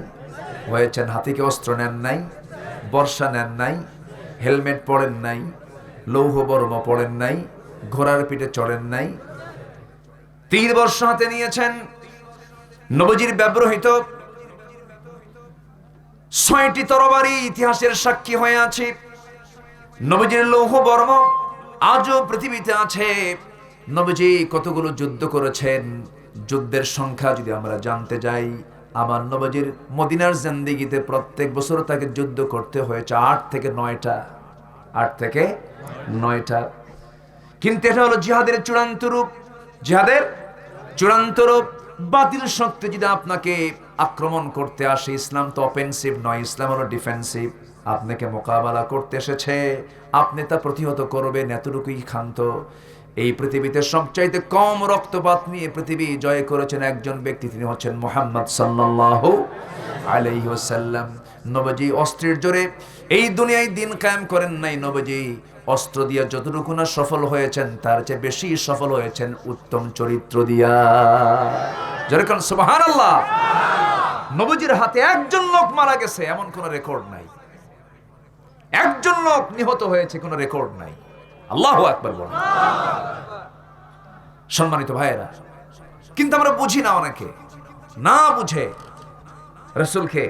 [SPEAKER 2] হয়েছেন। হাতিকে অস্ত্র নেন নাই, বর্ষা নেন নাই, হেলমেট পরেন নাই, লৌহ বর্ম পরেন নাই, ঘোড়ার পিঠে চড়েন নাই, তীর বর্ষা হাতে নিয়েছেন। নবীজির ব্যবহৃত ৬টি তরবারি ইতিহাসের সাক্ষী হয়ে আছে। নবীজির লৌহ বর্ম আজও পৃথিবীতে আছে। নবীজি কতগুলো যুদ্ধ করেছেন, যুদ্ধের সংখ্যা যদি আমরা জানতে যাই, আমার নবীজির মদিনার জিন্দেগিতে প্রত্যেক বছর তাকে যুদ্ধ করতে হয়েছে ৮ থেকে ৯টা। কিন্তু এটা হলো জিহাদের চূড়ান্ত রূপ। জিহাদের চূড়ান্ত রূপ। বাতিল শক্তি যদি আপনাকে আক্রমণ করতে আসে, ইসলাম তো অফেন্সিভ নয়, ইসলাম হলো ডিফেন্সিভ। আপনাকে মোকাবেলা করতে এসেছে, আপনি তা প্রতিহত করবেন, এতটুকুই ক্ষান্ত। এই পৃথিবীতে সবচাইতে কম রক্তপাত নিয়ে পৃথিবী জয় করেছেন একজন ব্যক্তি, তিনি হচ্ছেন মুহাম্মদ সাল্লাল্লাহু আলাইহি ওয়াসাল্লাম। নবীজি অস্ত্রের জোরে এই দুনিয়ায় দিন কায়েম করেন নাই। নবীজি অস্ত্র দিয়ে যতটুকু না সফল হয়েছেন, তার চেয়ে বেশি সফল হয়েছেন উত্তম চরিত্র দিয়া। যেরকম সুবহানাল্লাহ। নবীজির হাতে একজন লোক মারা গেছে এমন কোন রেকর্ড নাই, একজন লোক নিহত হয়েছে কোন রেকর্ড নাই। আল্লাহু আকবার বলেন। সম্মানিত ভাইয়েরা, কিন্তু আমরা বুঝি না, অনেকে না বুঝে রাসূলকে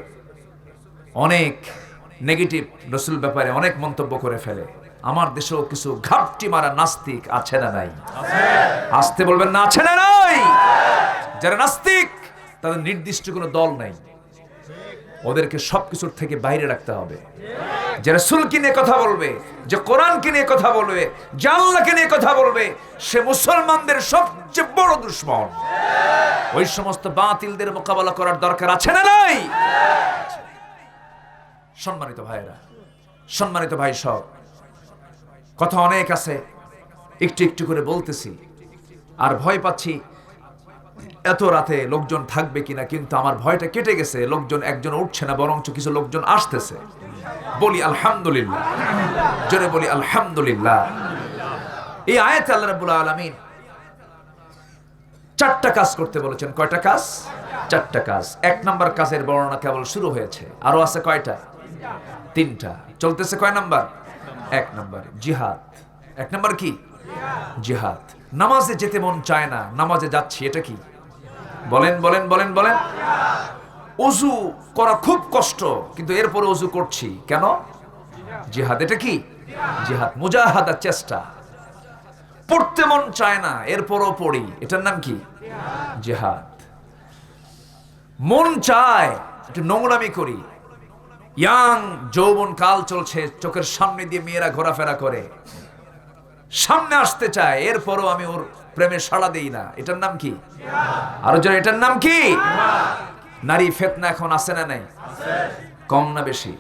[SPEAKER 2] অনেক নেগেটিভ, রাসূল ব্যাপারে অনেক মন্তব্য করে ফেলে। আমার দেশেও কিছু ঘাপটি মারা নাস্তিক আছে না নাই? আসতে বলবেন না, আছে না নাই? যারা নাস্তিক তাদের নির্দিষ্ট কোনো দল নাই, ওদেরকে সবকিছুর থেকে বাইরে রাখতে হবে। যে রাসূলকে নিয়ে কথা বলবে, যে কোরআনকে নিয়ে কথা বলবে, যে আল্লাহকে নিয়ে কথা বলবে, সে মুসলমানদের সবচেয়ে বড় দুশমন। ওই সমস্ত বাতিলদের মোকাবেলা করার দরকার আছে না নাই? সম্মানিত ভাইরা, সম্মানিত ভাই সব, কথা অনেক আছে, একটু একটু করে বলতেছি। আর ভয় পাচ্ছি এত রাতে লোকজন থাকবে কিনা, কিন্তু আমার ভয়টা কেটে গেছে। লোকজন একজন উঠছে না, বরঞ্চ কিছু লোকজন আসতেছে। বলি আলহামদুলিল্লাহ, জোরে বলি আলহামদুলিল্লাহ। এই আয়াতে আল্লাহ রাব্বুল আলামিন 4টা কাজ করতে বলেছেন। কয়টা কাজ? 4টা কাজ। 1 নাম্বার কাজের বর্ণনা কেবল শুরু হয়েছে, আরো আছে কয়টা? 3টা। চলতেছে কয় নাম্বার? 1 নাম্বার জিহাদ। 1 নাম্বার কি? জিহাদ। নামাজে যেতে মন চায় না, নামাজে যাচ্ছি, এটা কি? বলেন বলেন বলেন বলেন। ওযু করা খুব কষ্ট, কিন্তু এরপরে ওযু করছি কেন? জিহাদ। এটা কি? জিহাদ, মুজাহাদা, চেষ্টা। পড়তে মন চায় না, এরপরও পড়ি, এটার নাম কি? জিহাদ। মন চায় একটু নোংরামি করি, ইয়াং যৌবন কাল চলছে, চোখের সামনে দিয়ে মেয়েরা ঘোরাফেরা করে, সামনে আসতে চায়, এরপরও আমি ওর প্রেমে সাড়া দেই না, এটার নাম কি? আরো জন, এটার নাম কি? নারী ফিতনা এখন আছে না নাই? কম না বেশি?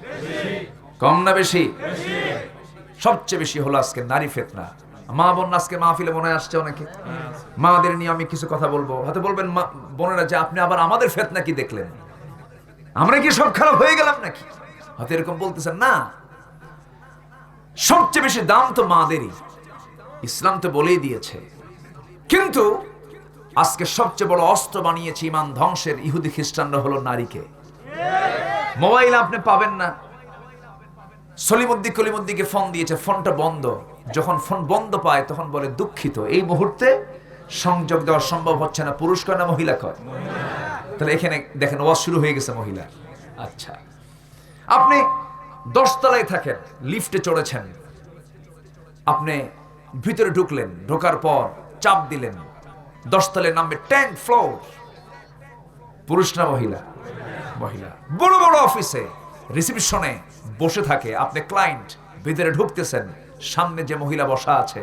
[SPEAKER 2] কম না বেশি? সবচেয়ে বেশি হলো আজকে নারী ফিতনা। মা বোন আজকে মাহফিলে মনে আসছে অনেকে, মাদের নিয়ে আমি কিছু কথা বলবো। হয়তো বলবেন বোনেরা যে আপনি আবার আমাদের ফিতনা কি দেখলেন, আমরা কি সব খারাপ হয়ে গেলাম নাকি? হয়তো এরকম বলতেছেন। না, সবচেয়ে বেশি দাম তো মাদেরই, ইসলাম তো বলেই দিয়েছে। কিন্তু আজকে সবচেয়ে বড় অস্ত্র বানিয়েছে ঈমান ধ্বংসের ইহুদি খ্রিস্টানরা হলো নারীকে। মোবাইল আপনি পাবেন না। সলিমুদ্দিন কলিমুদ্দিনকে ফোন দিয়েছে, ফোনটা বন্ধ। যখন ফোন বন্ধ পায় তখন বলে দুঃখিত, এই মুহূর্তে সংযোগ দেওয়া সম্ভব হচ্ছে না। পুরুষ কয় না মহিলা কয়? তাহলে এখানে দেখেন ওয়াজ শুরু হয়ে গেছে মহিলা। আচ্ছা, আপনি 10 তলায় থাকেন, লিফটে চড়েছেন, আপনি ভিতরে ঢুকলেন, ঢোকার পর চাপ দিলেন, 10 তলায় নামবে, 10th ফ্লোর। পুরুষ না মহিলা? মহিলা। বড় বড় অফিসে রিসেপশনে বসে থাকে, আপনি ক্লায়েন্ট, ভিতরে ঢুকতেছেন, সামনে যে মহিলা বসা আছে,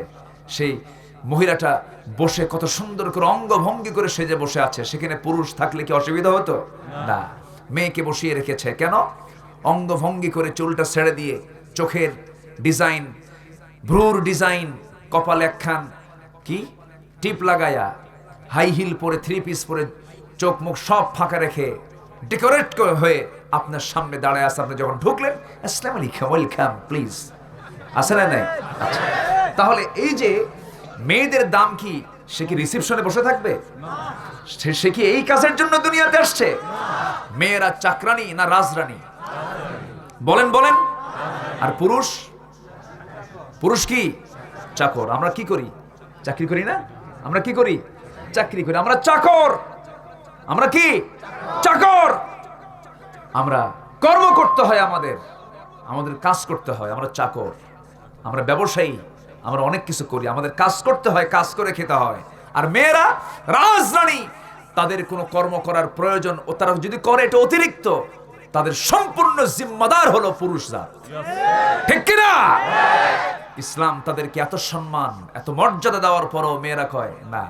[SPEAKER 2] সেই মহিলাটা বসে কত সুন্দর করে অঙ্গভঙ্গি করে সেজে বসে আছে, সেখানে পুরুষ থাকলে কি অসুবিধা হতো? না। মেয়েকে বসিয়ে রেখেছে কেন? অঙ্গভঙ্গি করে, চুলটা ছেড়ে দিয়ে, চোখের ডিজাইন, ভ্রুর ডিজাইন, কপালে একখান কি টিপ লাগায়া, হাই হিল পরে, 3 পিস পরে, চোখ মুখ সব ফাঁকা রেখে, ডেকোরেট হয়ে আপনার সামনে দাঁড়ায় আছে। আপনি যখন ঢুকলেন, আসসালামু আলাইকুম, ওয়েলকাম, প্লিজ, আছে না নাই? আচ্ছা, তাহলে এই যে মেয়েদের দাম কি, সে কি রিসেপশনে বসে থাকবে? সে কি এই কাজের জন্য দুনিয়াতে আসছে? মেয়েরা চাকরানি না রাজরানী? বলেন বলেন। আর পুরুষ? পুরুষ কি? চাকর। আমরা কি করি? চাকরি করি না? আমরা কি করি? চাকরি করি। আমরা চাকর। আমরা কি? চাকর। আমরা কর্ম করতে হয়, আমাদের কাজ করতে হয়। আমরা চাকর, আমরা ব্যবসায়ী, আমরা অনেক কিছু করি, আমাদের কাজ করতে হয়, কাজ করে খেতে হয়। আর মেয়েরা রাজরানী, তাদের কোনো কর্ম করার প্রয়োজন, ও তারা যদি করে এটা অতিরিক্ত, তাদের সম্পূর্ণ জিম্মাদার হলো পুরুষ জাত। ঠিক কিনা?
[SPEAKER 1] ইসলাম তাদেরকে এত সম্মান এত মর্যাদা দেওয়ার পরও মেয়েরা কয় না,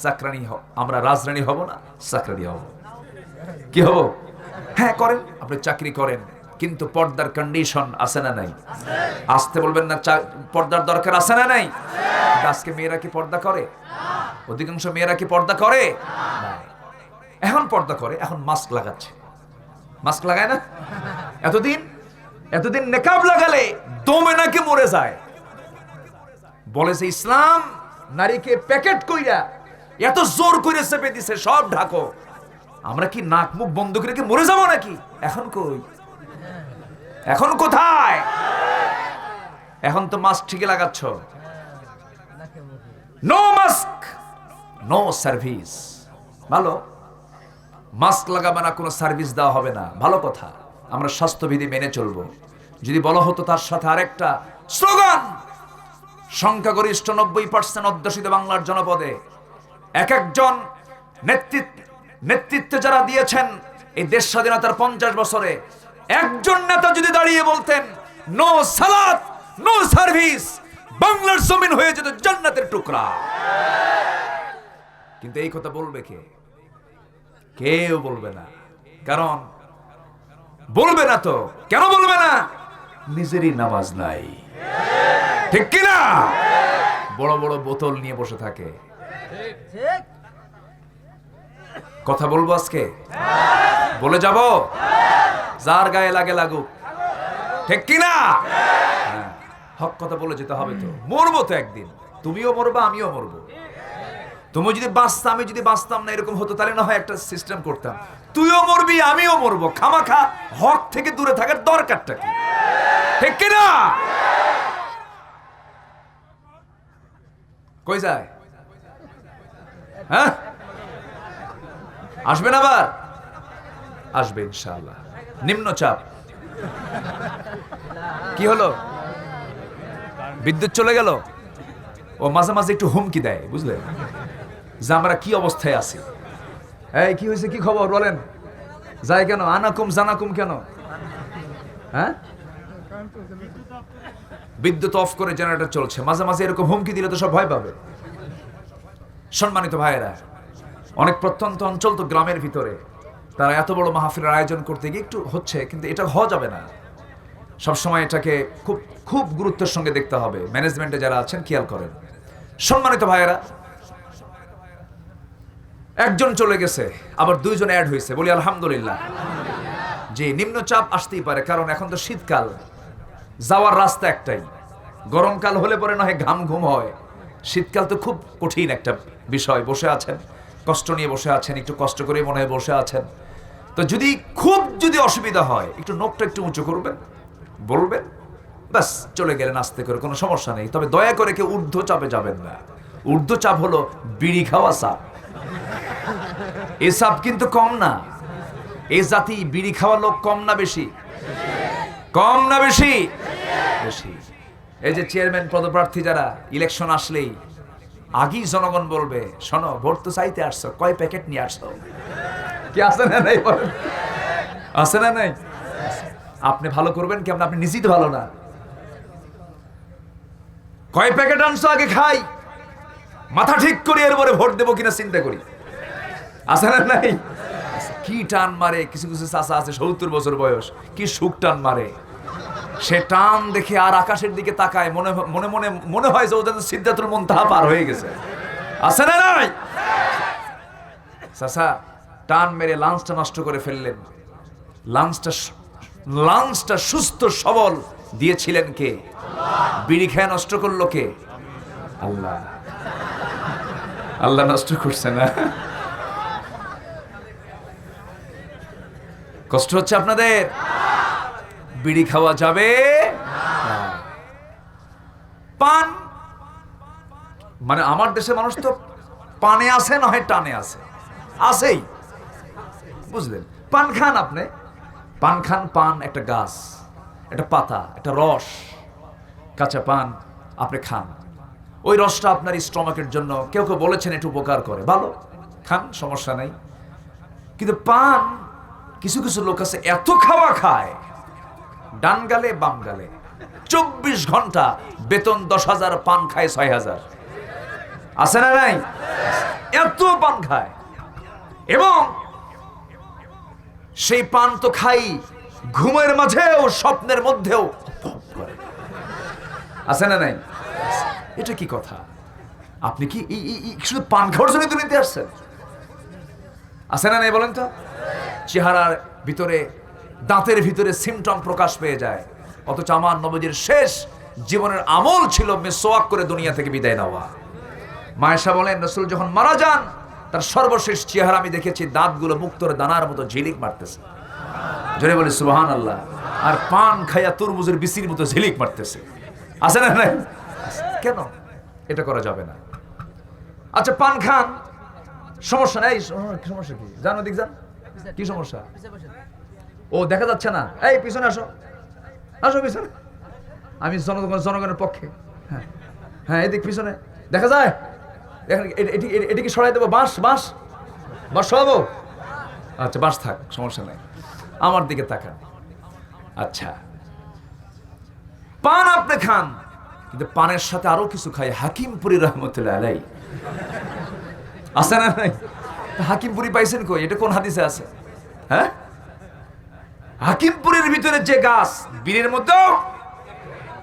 [SPEAKER 1] চাকরানি আমরা রাজরানী হব না, চাকরানি হব। কি হব? হ্যাঁ করেন, আপনি চাকরি করেন, কিন্তু পর্দার কন্ডিশন আছে না নাই? আসতে বলবেন না, পর্দার দরকার আছে না নাই? আজকে মেয়েরা কি পর্দা করে? অধিকাংশ মেয়েরা কি পর্দা করে? এখন পর্দা করে, এখন মাস্ক লাগাচ্ছে। মাস্ক লাগায় না? এতদিন নেকাব লাগালে দমে নাকি মরে যায়। বলেছে ইসলাম নারীকে প্যাকেট কইরা এত জোর করে চেপে দিছে, সব ঢাকো। আমরা কি নাক মুখ বন্ধ করে কি মরে যাবো নাকি? এখন কই? এখন কোথায়? এখন তো মাস্ক ঠিকই লাগাচ্ছ। No mask no service. ভালো, মাস্ক লাগাবে না, কোনো সার্ভিস দেওয়া হবে না, ভালো কথা। আমরা স্বাস্থ্যবিধি মেনে চলবো। যদি বলা হতো তার সাথে আরেকটা স্লোগান, সংখ্যাগরিষ্ঠ 90% অধ্যুষিত বাংলার জনপদে এক একজন নেতৃত্বে যারা দিয়েছেন এই দেশ স্বাধীনতার 50 বছরে, একজন নেতা যদি দাঁড়িয়ে বলতেন নো সালাত নো সার্ভিস, বাংলার জমিন হয়ে যেত জান্নাতের টুকরা। কিন্তু এই কথা বলবে কে? কেউ বলবে না। কারণ বলবে না তো কেন বলবে না? নিজেরই নামাজ নাই, ঠিক কিনা? বড় বড় বোতল নিয়ে বসে থাকে। কথা বলবো আজকে, বলে যাব, যার গায়ে লাগে লাগুক, ঠিক কিনা? হক কথা বলে যেতে হবে। তো মরবো তো একদিন, তুমিও মরবা আমিও মরবো। তুমি যদি বাঁচতাম, আমি যদি বাঁচতাম না এরকম হতো, তাহলে না হয় একটা সিস্টেম করতাম, তুইও মরবি আমিও মরবো, খামাখা হক থেকে দূরে থাকার দরকারটা কি, ঠিক কিনা? কই যায়? হ্যাঁ, আসবেন আবার? আসবে ইনশাআল্লাহ। নিম্নচাপ কি হলো? বিদ্যুৎ চলে গেল। ও মাঝে মাঝে একটু হুমকি দেয়, বুঝলেন, যে আমরা কি অবস্থায় আছি। এই কি হয়েছে, কি খবর বলেন? যায় কেন? আনাকুম জানাকুম কেন? হ্যাঁ, বিদ্যুৎ অফ করে জেনারেটর চলছে। মাঝে মাঝে এরকম হুমকি দিলে তো সব ভয় পাবে। সম্মানিত ভাইয়েরা, অনেক প্রত্যন্ত অঞ্চল তো গ্রামের ভিতরে, তারা এত বড় মাহফিলের আয়োজন করতে গিয়ে একটু হচ্ছে, কিন্তু এটা হওয়া যাবে না। সবসময় এটাকে খুব খুব গুরুত্বের সঙ্গে দেখতে হবে। ম্যানেজমেন্টে যারা আছেন খেয়াল করেন। সম্মানিত ভাইয়েরা, একজন চলে গেছে, আবার দুইজন অ্যাড হয়েছে, বলি আলহামদুলিল্লাহ। যে নিম্নচাপ আসতেই পারে, কারণ এখন তো শীতকাল, যাওয়ার রাস্তা একটাই। গরমকাল হলে পরে নয় ঘাম ঘুম হয়, শীতকাল তো খুব কঠিন একটা বিষয়। বসে আছেন, কষ্ট নিয়ে বসে আছেন, একটু কষ্ট করে মনে হয় বসে আছেন। তো যদি অসুবিধা হয়, একটু নখটা একটু উঁচু করবেন, বলবেন, ব্যাস চলে গেলেন আস্তে করে, কোনো সমস্যা নেই। তবে দয়া করে কেউ ঊর্ধ্ব চাপে যাবেন না। ঊর্ধ্ব চাপ হলো বিড়ি খাওয়া চাপ। এ চাপ কিন্তু কম না। এ জাতি বিড়ি খাওয়া লোক কম না বেশি? কম না বেশি? বেশি। এই যে চেয়ারম্যান পদপ্রার্থী যারা, ইলেকশন আসলেই আগেই জনগণ বলবে, শোনো ভোট তো চাইতে আসছো, কয় প্যাকেট নিয়ে আসছো? কি আছে না নাই? আছে না নাই? আপনি ভালো করবেন কেমন? আপনি নিজেই তো ভালো না। কয় প্যাকেট আনছো আগে খাই, মাথা ঠিক করি, এরপরে ভোট দেবো কিনা চিন্তা করি। আছে না নাই? কি টান মারে কিছু কিছু চাচা আছে, 70 বছর বয়স, কি সুখ টান মারে। সে টান দেখে আর আকাশের দিকে তাকায়, মনে হয় যে ওদের সিদ্ধাতুল মুনতাহা পার হয়ে গেছে। আছে না নাই? চাচা টান মেরে লাঞ্চটা নষ্ট করে ফেললেন। লাঞ্চটা সুস্থ সবল দিয়েছিলেন কে? বিড়ি খেয়ে নষ্ট করলো কে? আল্লাহ। আল্লাহ নষ্ট করছে না? কষ্ট হচ্ছে আপনাদের? বিড়ি খাওয়া যাবে? পান, মানে আমার দেশের মানুষ তো পানে আছে না হয় টানে আছে, আছেই, বুঝলেন? পান খান আপনি, পান খান। পান একটা গাছ, একটা পাতা, একটা রস, কাঁচা পান আপনি খান। ওই রসটা আপনার স্টমাকের জন্য কেউ কেউ বলেছেন একটু উপকার করে, ভালো, খান, সমস্যা নাই। কিন্তু পান কিছু কিছু লোক আছে এত খাওয়া খায়, ডান গালে বাম গালে, 24 ঘন্টা বেতন 10,000, পান খায় 6,000। আছে না নাই? এত পান খায়, এবং সেই পান তো খাই ঘুমের মাঝেও, স্বপ্নের মধ্যেও আছে না নাই? এটা কি কথা? আপনি কি শুধু পান খাওয়ার জন্য দুনিয়াতে আসছেন? আছে না নাই বলেন তো? চেহারার ভিতরে, দাঁতের ভিতরে সিমটম প্রকাশ পেয়ে যায়, অথচ আমার নবীজির শেষ জীবনের আমল ছিল মিসওয়াক করে দুনিয়া থেকে বিদায় নেওয়া। মায়েশা বলেন, রাসূল যখন মারা যান তার সর্বশেষ চেহারা আমি দেখেছি, দাঁতগুলো মুক্তোর দানার মতো ঝিলিক মারতেছে। জোরে বলি সুবহানাল্লাহ। আর পান খায়া তরমুজের বিচির মতো ঝিলিক মারতেছে। আছে না নাই? কেন? এটা করা যাবে না। আচ্ছা, পান খান, সমস্যা নাই। সমস্যা কি? জানো দিক যান, কি সমস্যা? ও দেখা যাচ্ছে না। এই পিছনে আসো, আসো পিছনে। আমি জনগণের পক্ষে। হ্যাঁ হ্যাঁ, এদিক পিছনে দেখা যায়। এটি কি সরাই দেবো? বাঁশ বাঁশ বাঁশ সরাবো? আচ্ছা, বাঁশ থাক, সমস্যা নাই। আমার দিকে তাকান। আচ্ছা, পান আপনি খান, কিন্তু পানের সাথে আরো কিছু খাই। হাকিমপুরি রহমতুল্লাহ আলাই আছে না নাই? হাকিমপুরি পাইছেন কই? এটা কোন হাদিসে আছে? হ্যাঁ, হাকিমপুরের ভিতরে যে গাছ, বীরের মধ্যেও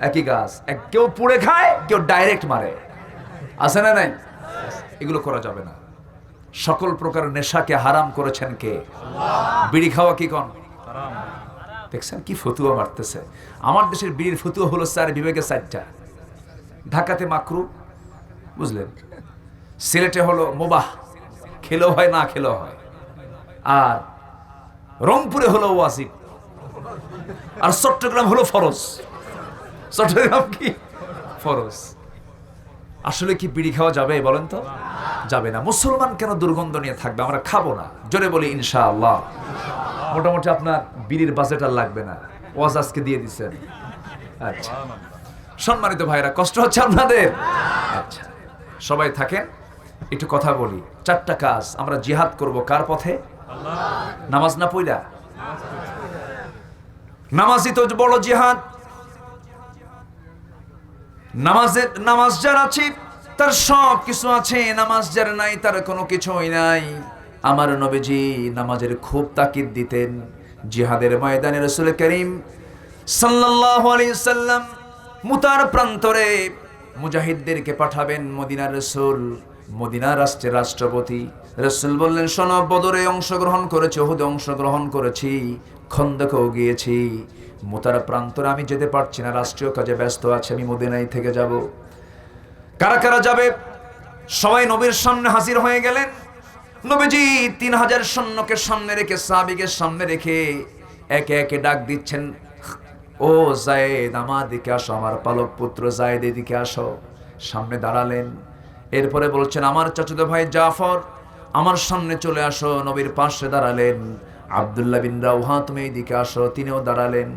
[SPEAKER 1] একই গাছ। কেউ পুড়ে খায়, কেউ ডাইরেক্ট মারে। আছে না নাই? এগুলো করা যাবে না। সকল প্রকার নেশাকে হারাম করেছেন কে? বিড়ি খাওয়া কি কোন? দেখছেন কি ফতুয়া মারতেছে? আমার দেশের বিড়ির ফতুয়া হলো 4 বিভাগে 4টা। ঢাকাতে মাকরু, বুঝলেন? সিলেটে হলো মুবাহ, খেলেও হয় না খেলেও হয়। আর রংপুরে হলো ওয়াজিব, আর চট্টগ্রাম হলো ফরজ। চট্টগ্রাম কি ফরজ? আসলে কি বিড়ি খাওয়া যাবে বলেন তো? যাবে না। মুসলমান কেন দুর্গন্ধ নিয়ে থাকবে? আমরা খাবো না। জোরে বলি ইনশাআল্লাহ। মোটামুটি আপনার বিড়ির বাজেট আর লাগবে না, ওয়াজ আজকে দিয়ে দিচ্ছেন। আচ্ছা, সম্মানিত ভাইরা, কষ্ট হচ্ছে আপনাদের? আচ্ছা, সবাই থাকেন, একটু কথা বলি। 4টা কাজ। আমরা জিহাদ করব কার পথে? নামাজ না পড়া? নামাজই তো বড় জিহাদ। নামাজ যার আছে তার সব কিছু আছে, নামাজ যার নাই তার কোনো কিছুই নাই। আমার নবীজি নামাজের খুব তাকিদ দিতেন। জিহাদের ময়দানে রাসূল করিম সাল্লাল্লাহু আলাইহি সাল্লাম মুতার প্রান্তরে মুজাহিদদেরকে পাঠাবেন। মদিনার রাসূল, মদিনা রাষ্ট্রের রাষ্ট্রপতি। রাসূল বললেন, শোনো, বদরে অংশগ্রহণ করেছি, উহুদে অংশগ্রহণ করেছি, খন্দকেও গিয়েছি। মুতার প্রান্তরে আমি যেতে পারছি না, রাষ্ট্রীয় কাজে ব্যস্ত আছে, আমি মদিনায় থেকে যাব। কারা কারা যাবে? সবাই নবীর সামনে হাজির হয়ে গেলেন। নবীজি 3000 সৈন্যকে সামনে রেখে, সাহাবীকে সামনে রেখে একে একে ডাক দিচ্ছেন, ও যায়েদ, আমার দিকে আসো, আমার পালক পুত্র যায়েদ, এদিকে আসো। সামনে দাঁড়ালেন। এরপরে বলছেন, আমার চাচুতো ভাই জাফর, আমার সামনে চলে আসো। নবীর পাশে দাঁড়ালেন। আব্দুল্লাহ বিন রাওহা, তুমি এইদিকে আসো, তিনিও দাঁড়ালেন।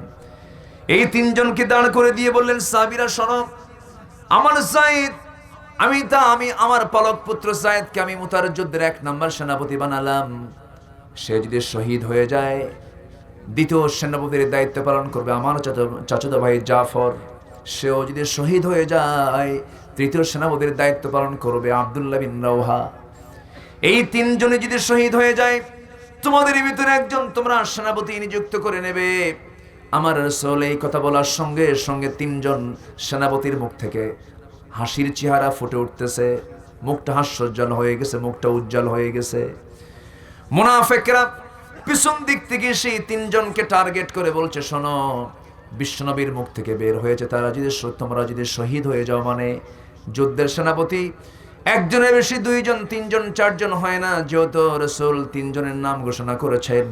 [SPEAKER 1] এই 3 জনকে দাঁড় করে দিয়ে বললেন, সাহাবীরা শোনো, আমার যায়েদ, আমি আমার পালক পুত্র যায়েদকে আমি মুতার যুদ্ধের 1 নম্বর সেনাপতি বানালাম। সে যদি শহীদ হয়ে যায়, 2য় সেনাপতির দায়িত্ব পালন করবে আমার চাচুতো ভাই জাফর। সেও যদি শহীদ হয়ে যায়, 3য় সেনাপতির দায়িত্ব পালন করবে আব্দুল্লাহ বিন রাওহা। এই 3 জনে যদি শহীদ হয়ে যায়, তোমাদের ভিতরে একজন তোমরা সেনাপতি নিযুক্ত করে নেবে। আমার রাসূল এই কথা বলার সঙ্গে সঙ্গে 3 জন সেনাপতির মুখ থেকে হাসির চেহারা ফুটে উঠতেছে। মুখটা হাস্যোজ্জ্বল হয়ে গেছে, মুখটা উজ্জ্বল হয়ে গেছে। মুনাফিকরা পিছন দিক থেকে সেই 3 জনকে টার্গেট করে বলছে, শোনো, বিশ্বনবীর মুখ থেকে বের হয়েছে, তোমরা যদি শহীদ হয়ে যাও, মানে যুদ্ধের সেনাপতি একজনের বেশি 2 জন, 3 জন, 4 জন হয় না। যেহেতু রাসূল 3 জনের নাম ঘোষণা করেছেন,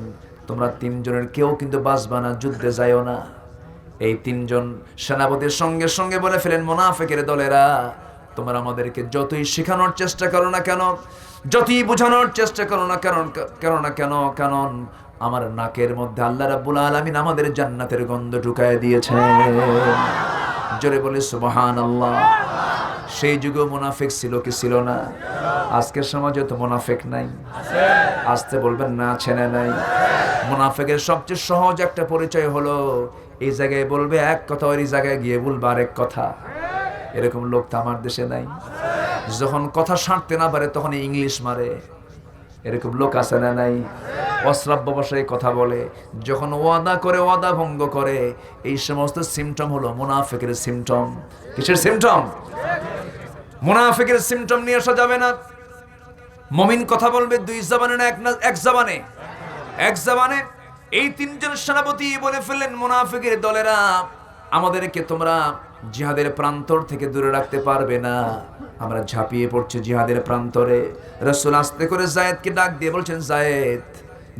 [SPEAKER 1] তোমরা 3 জনের কেউ কিন্তু বাঁচবা না, যুদ্ধে যাইও না। এই 3 জন সেনাপতির সঙ্গে সঙ্গে বলে ফেলেন, মুনাফিকের দলেরা, তোমরা আমাদেরকে যতই শেখানোর চেষ্টা করো না কেন, যতই বোঝানোর চেষ্টা করো না কেন, আমার নাকের মধ্যে আল্লাহ রাব্বুল আলামিন আমাদের জান্নাতের গন্ধ ঢুকায় দিয়েছেন। জোরে বলে সুবহানাল্লাহ। সেই যুগে মুনাফিক ছিল কি ছিল না? আজকের সমাজে তো মুনাফিক নাই। আসতে বলবেন না, আছে না নাই? মুনাফিকের সবচেয়ে সহজ একটা পরিচয় হলো
[SPEAKER 2] এই জায়গায় বলবে এক কথা, ওই জায়গায় গিয়ে বলবে আরেক কথা। এরকম লোক তো আমার দেশে নাই। যখন কথা সারতে না পারে তখন ইংলিশ মারে। এরকম লোক আছে না নাই? অশ্রাব্য ভাষায় কথা বলে, যখন ওয়াদা করে ওয়াদা ভঙ্গ করে। এই সমস্ত সিমটম হলো মুনাফিকের সিমটম। কিসের সিমটম? মুনাফিকের সিমটম নিয়ে আসা যাবে না। মুমিন কথা বলবে দুই জবানে না এক জবানে? এক জবানে। এই তিনজন সেনাপতি বলে ফেললেন মুনাফিকের দলেরা, আমাদেরকে তোমরা জিহাদের প্রান্তর থেকে দূরে রাখতে পারবে না। আমরা ঝাঁপিয়ে পড়ছি জিহাদের প্রান্তরে। রাসূল আস্তে করে যায়েদকে ডাক দিয়ে বলছেন, যায়েদ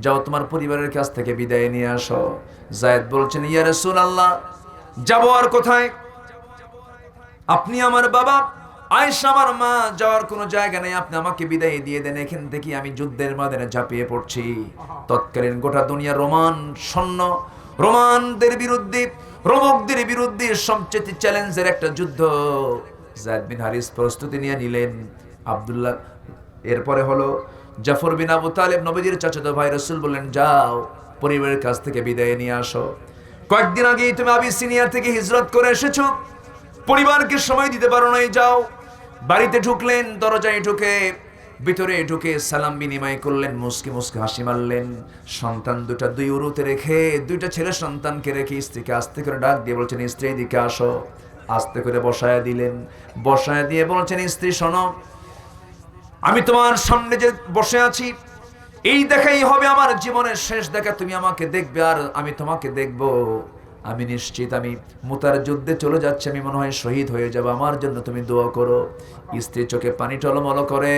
[SPEAKER 2] যাও তোমার পরিবারের কাছ থেকে বিদায় নিয়ে আসো। যায়েদ বলছেন, ইয়া রাসূলুল্লাহ, যাবো আর কোথায়? আপনি আমার বাবা, আয়েশা আমার মা, যাওয়ার কোনো জায়গা নেই। আপনি আমাকে বিদায় দিয়ে দেন এখান থেকে, আমি যুদ্ধের ময়দানে ঝাঁপিয়ে পড়ছি। তৎকালীন গোটা দুনিয়া রোমান সৈন্য, রোমানদের বিরুদ্ধে, রোমকদের বিরুদ্ধে সবচেয়ে চ্যালেঞ্জের একটা যুদ্ধ। যায়েদ বিন হারিস প্রস্তুতি নিয়ে নিলেন। আব্দুল্লাহ, এরপরে হলো জাফর বিন আবু তালেব, নবীজির চাচাতো ভাই। রাসূল বললেন, যাও পরিবারের কাছ থেকে বিদায় নিয়ে আসো। কয়েকদিন আগেই তুমি আবিসিনিয়া থেকে হিজরত করে এসেছো, পরিবারকে সময় দিতে পারো নাই, যাও। বাড়িতে ঢুকলেন, দরজায় ঢুকে ভিতরে ঢুকে সালাম বিনিময় করলেন, মুস্কি মুস্কি হাসি মারলেন। সন্তান দুটা দুই উরুতে রেখে, দুইটা ছেলে সন্তানকে রেখে স্ত্রীকে আস্তে করে ডাক দিয়ে বলছেন, স্ত্রী এদিকে আসো। আস্তে করে বসায় দিলেন। বসায় দিয়ে বলছেন, স্ত্রী শোনো, আমি তোমার সামনে যে বসে আছি, এই দেখাই হবে আমার জীবনের শেষ দেখা। তুমি আমাকে দেখবে আর আমি তোমাকে দেখব। আমি নিশ্চিত আমি মুতার যুদ্ধে চলে যাচ্ছি, আমি মনে হয় শহীদ হয়ে যাব। আমার জন্য তুমি দোয়া করো। স্ত্রী চোখে পানি টলমল করে,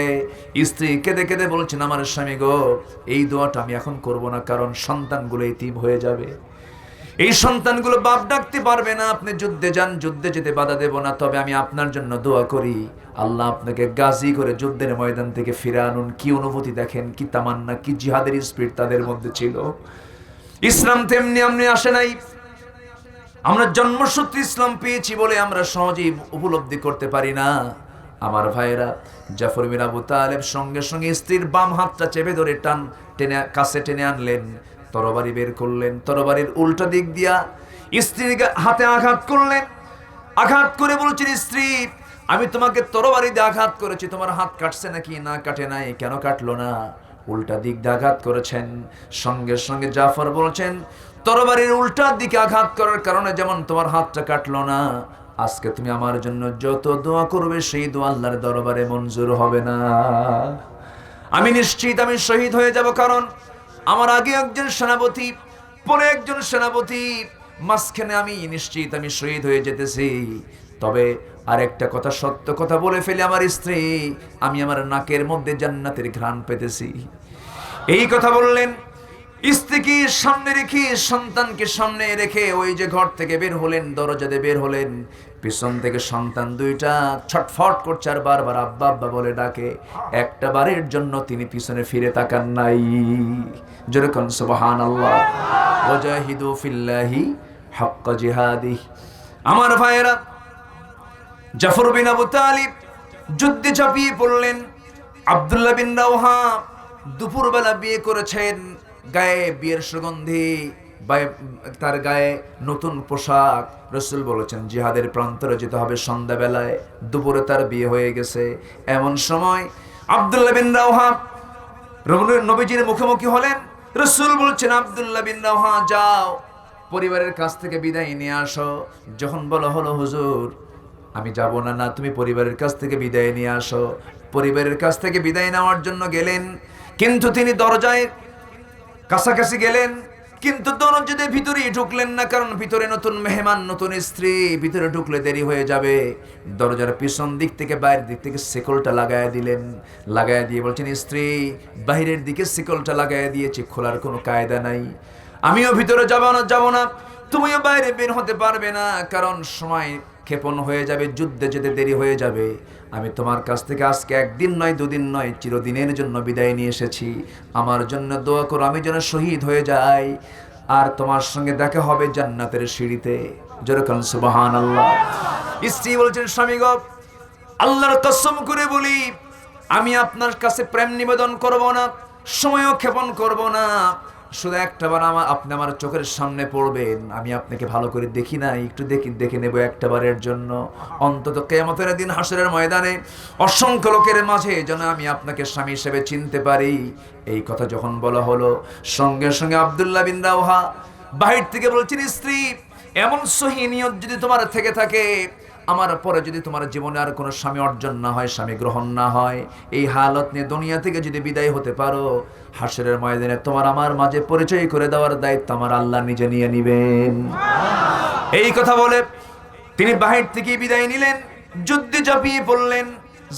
[SPEAKER 2] স্ত্রী কেঁদে কেঁদে বলছেন, আমার স্বামী গো, এই দোয়াটা আমি এখন করব না, কারণ সন্তানগুলো ইতিম হয়ে যাবে। এই সন্তানগুলো বাপ ডাকতে পারবে না। আপনি যুদ্ধে যান, যুদ্ধে যেতে বাধা দেব না, তবে আমি আপনার জন্য দোয়া করি, আল্লাহ আপনাকে গাজী করে যুদ্ধের ময়দান থেকে ফিরে আনুন। কি অনুভূতি দেখেন, কি তামান্না, কি জিহাদের স্পিরিট তাদের মধ্যে ছিল। ইসলাম তেমনি এমনি আসে নাই। আমরা জন্মসূত্রে ইসলাম পেয়েছি বলে আমরা সহজেই উপলব্ধি করতে পারি না। আমার ভাইয়েরা, জাফর বিন আবু তালেব সঙ্গে সঙ্গে স্ত্রীর বাম হাতটা চেপে ধরে টেনে কাছে টেনে আনলেন। তরবারি বের করলেন, তরবারির উল্টা দিক দিয়া স্ত্রীর হাতে আঘাত করলেন। আঘাত করে বলছেন, স্ত্রী, আমি তোমাকে তরবারি দিয়ে আঘাত করেছি, তোমার হাত কাটছে নাকি? না কাটে নাই। কেন কাটলো না? উল্টা দিক দিয়ে আঘাত করেছেন। সঙ্গে সঙ্গে জাফর বলছেন, তরবারির উল্টা দিকে আঘাত করার কারণে যেমন তোমার হাতটা কাটলো না, আজকে তুমি আমার জন্য যত দোয়া করবে সেই দোয়া আল্লাহর দরবারে মঞ্জুর হবে না। আমি নিশ্চিত আমি শহীদ হয়ে যাব, কারণ আমার আগে একজন সেনাপতি, পরে একজন সেনাপতি, মাঝখানে আমি নিশ্চিত আমি শহীদ হয়ে যেতেছি। তবে আরেকটা কথা, সত্য কথা বলে ফেলি, আমার স্ত্রী, আমি আমার নাকের মধ্যে জান্নাতের ঘ্রাণ পেতেছি। এই কথা বললেন। স্ত্রীকে সামনে রেখে, সন্তানকে সামনে রেখে ওই যে ঘর থেকে বের হলেন, দরজাতে বের হলেন, পিছন থেকে সন্তান দুইটা ছটফট করছে আর বারবার আব্বা আব্বা বলে ডাকে। একটা বারের জন্য তিনি পিছনে ফিরে তাকান নাই। যেরকম সুবহানাল্লাহ, ওয়াজাহিদু ফিল্লাহি হাক্কা জিহাদিহি। আমার ভাইয়েরা, জাফর বিন আবু তালিব যুদ্ধে ঝাঁপিয়ে পড়লেন। আব্দুল্লাহ বিন রাওহা দুপুরবেলা বিয়ে করেছেন, গায়ে বিয়ের সুগন্ধি, তার গায়ে নতুন পোশাক। রাসূল বলেছেন জিহাদের প্রান্তরে যেতে হবে সন্ধ্যাবেলায়। দুপুরে তার বিয়ে হয়ে গেছে। এমন সময় আব্দুল্লাহ বিন রাওহা নবীজির মুখোমুখি হলেন। রাসূল বলছেন, আব্দুল্লাহ বিন রাওহা, যাও পরিবারের কাছ থেকে বিদায় নিয়ে আসো। যখন বলা হলো, হুজুর আমি যাব না, না তুমি পরিবারের কাছ থেকে বিদায় নিয়ে আসো। পরিবারের কাছ থেকে বিদায় নেওয়ার জন্য গেলেন, কিন্তু তিনি দরজায় কাছাকাছি গেলেন, কিন্তু দরজাতে ভিতরে ঢুকলেন না, কারণ ভিতরে নতুন মেহমান, নতুন স্ত্রী, ভিতরে ঢুকলে দেরি হয়ে যাবে। দরজার পিছন দিক থেকে, বাইরের দিক থেকে শিকলটা লাগায় দিলেন। লাগায় দিয়ে বলছেন, স্ত্রী, বাইরের দিকে শিকলটা লাগায় দিয়েছি, খোলার কোনো কায়দা নাই। আমিও ভিতরে যাব না, তুমিও বাইরে বের হতে পারবে না, কারণ সময় ক্ষেপণ হয়ে যাবে, যুদ্ধে যেতে দেরি হয়ে যাবে। আমি তোমার কাছ থেকে আজকে একদিন নয়, দুদিন নয়, চিরদিনের জন্য বিদায় নিয়ে এসেছি। আমার জন্য দোয়া করো, আমি যেন শহীদ হয়ে যাই, আর তোমার সঙ্গে দেখা হবে জান্নাতের সিঁড়িতে। যেরকম সুবহানাল্লাহ। স্ত্রী বলছেন, স্বামী গো, আল্লাহর কসম করে বলি, আমি আপনার কাছে প্রেম নিবেদন করব না, সময়ও ক্ষেপণ করব না।
[SPEAKER 1] শুধু একটা বার আপনি আমার চোখের সামনে পড়বেন, আমি আপনাকে ভালো করে দেখি না, একটু দেখে নেব একটা বারের জন্য, অন্তত কিয়ামতের দিন হাসরের ময়দানে অসংখ্য লোকের মাঝে যেন আমি আপনাকে স্বামী হিসেবে চিনতে পারি। এই কথা যখন বলা হলো, সঙ্গে সঙ্গে আব্দুল্লাহ বিন রাওহা বাহির থেকে বলছেন, স্ত্রী, এমন সহি নিয়ত যদি তোমার থেকে থাকে, আমার পরে যদি তোমার জীবনে আর কোনো স্বামী অর্জন না হয়, স্বামী গ্রহণ না হয়, এই হালত নিয়ে দুনিয়া থেকে যদি বিদায় হতে পারো, হাসরের ময়দানে তোমার আমার মাঝে পরিচয় করে দেওয়ার দায়িত্ব আমার আল্লাহ নিজে নিয়ে নিবেন। এই কথা বলে তিনি বাহির থেকে বিদায় নিলেন, যুদ্ধে ঝাঁপিয়ে পড়লেন।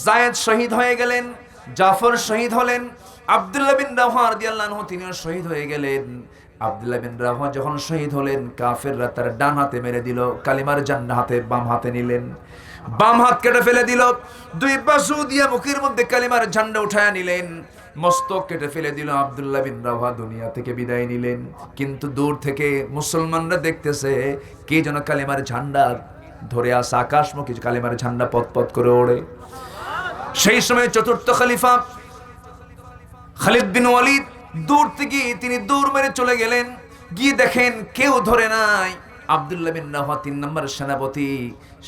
[SPEAKER 1] যায়েদ শহীদ হয়ে গেলেন, জাফর শহীদ হলেন, আব্দুল্লাহ বিন রাওহা রাদিয়াল্লাহু আনহু তিনিও শহীদ হয়ে গেলেন। আব্দুল্লাহ বিন রাওহা যখন শহীদ হলেন, কাফেররা তার ডান হাতে মেরে দিল, কালিমার ঝান্ডা হাতে বাম হাতে নিলেন, বাম হাত কেটে ফেলে দিল, দুই বাসু দিয়ে মুখের মধ্যে কালিমার ঝান্ডা উঠায় নিলেন, মস্তক কেটে ফেলে দিল। আব্দুল্লাহ বিন রাওহা দুনিয়া থেকে বিদায় নিলেন। কিন্তু দূর থেকে মুসলমানরা দেখতেছে কে যেন কালিমার ঝান্ডা ধরে আসে, আকাশমুখী কালিমার ঝান্ডা পথ করে ওড়ে। সেই সময় চতুর্থ খলিফা খালিদ বিন ওয়ালিদ দূর থেকে তিনি দৌড় মেরে চলে গেলেন, গিয়ে দেখেন কেউ ধরে নাই। আব্দুল্লাহ বিন রাওহা 3 নম্বর সেনাপতি,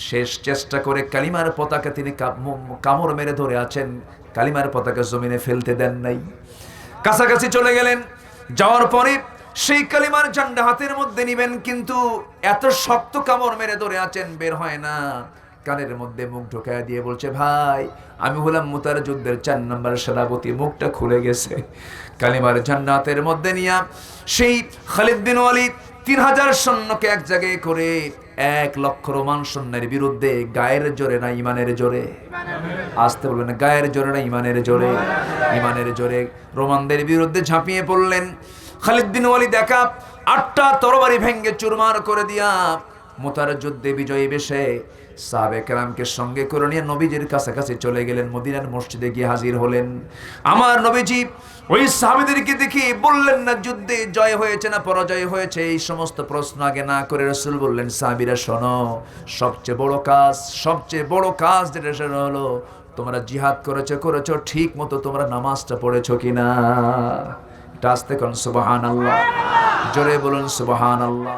[SPEAKER 1] শেষ চেষ্টা করে কালিমার পতাকা তিনি কামড় মেরে ধরে আছেন, কালিমার পতাকা জমিনে ফেলতে দেন নাই। কাছাকাছি চলে গেলেন, যাওয়ার পরে সেই কালিমার ঝান্ডা হাতের মধ্যে নিবেন, কিন্তু এত শক্ত কামড় মেরে ধরে আছেন, বের হয় না। কানের মধ্যে মুখ ঢোকায় দিয়ে বলছে, ভাই, আমি হলাম মুতার যুদ্ধের 4 নম্বর সেনাপতি, মুখটা খুলে গেছে। কালিমার ঝান্ডা হাতের মধ্যে নিয়া সেই খালিদ বিন ওয়ালিদ 3000 সৈন্যকে এক জায়গায় করে 1 লক্ষ রোমান সৈন্যের বিরুদ্ধে, গায়ের জোরে না ইমানের জোরে, আসতে বলবেন, গায়ের জোরে না ইমানের জোরে, ইমানের জোরে রোমানদের বিরুদ্ধে ঝাঁপিয়ে পড়লেন। খালিদ বিন ওয়ালিদ একা 8টা তরবারি ভেঙ্গে চুরমার করে দিয়া মুতার যুদ্ধে বিজয়ী বেশে সাহাবে কেরামকে সঙ্গে করে নিয়ে নবীজির কাছাকাছি চলে গেলেন, মদিনার মসজিদে গিয়ে হাজির হলেন। আমার নবীজি ওই সাহাবীদেরকে দেখে বললেন না যুদ্ধে জয় হয়েছে না পরাজয় হয়েছে, এই সমস্ত প্রশ্ন আগে না করে রাসূল বললেন, সাহাবীরা শোনো, সবচেয়ে বড় কাজ যেটা সেটা হলো তোমরা জিহাদ করেছো ঠিক মতো তোমরা নামাজটা পড়েছো কিনা। এটা আস্তে কোন সুবহানাল্লাহ, জোরে বলুন সুবহানাল্লাহ।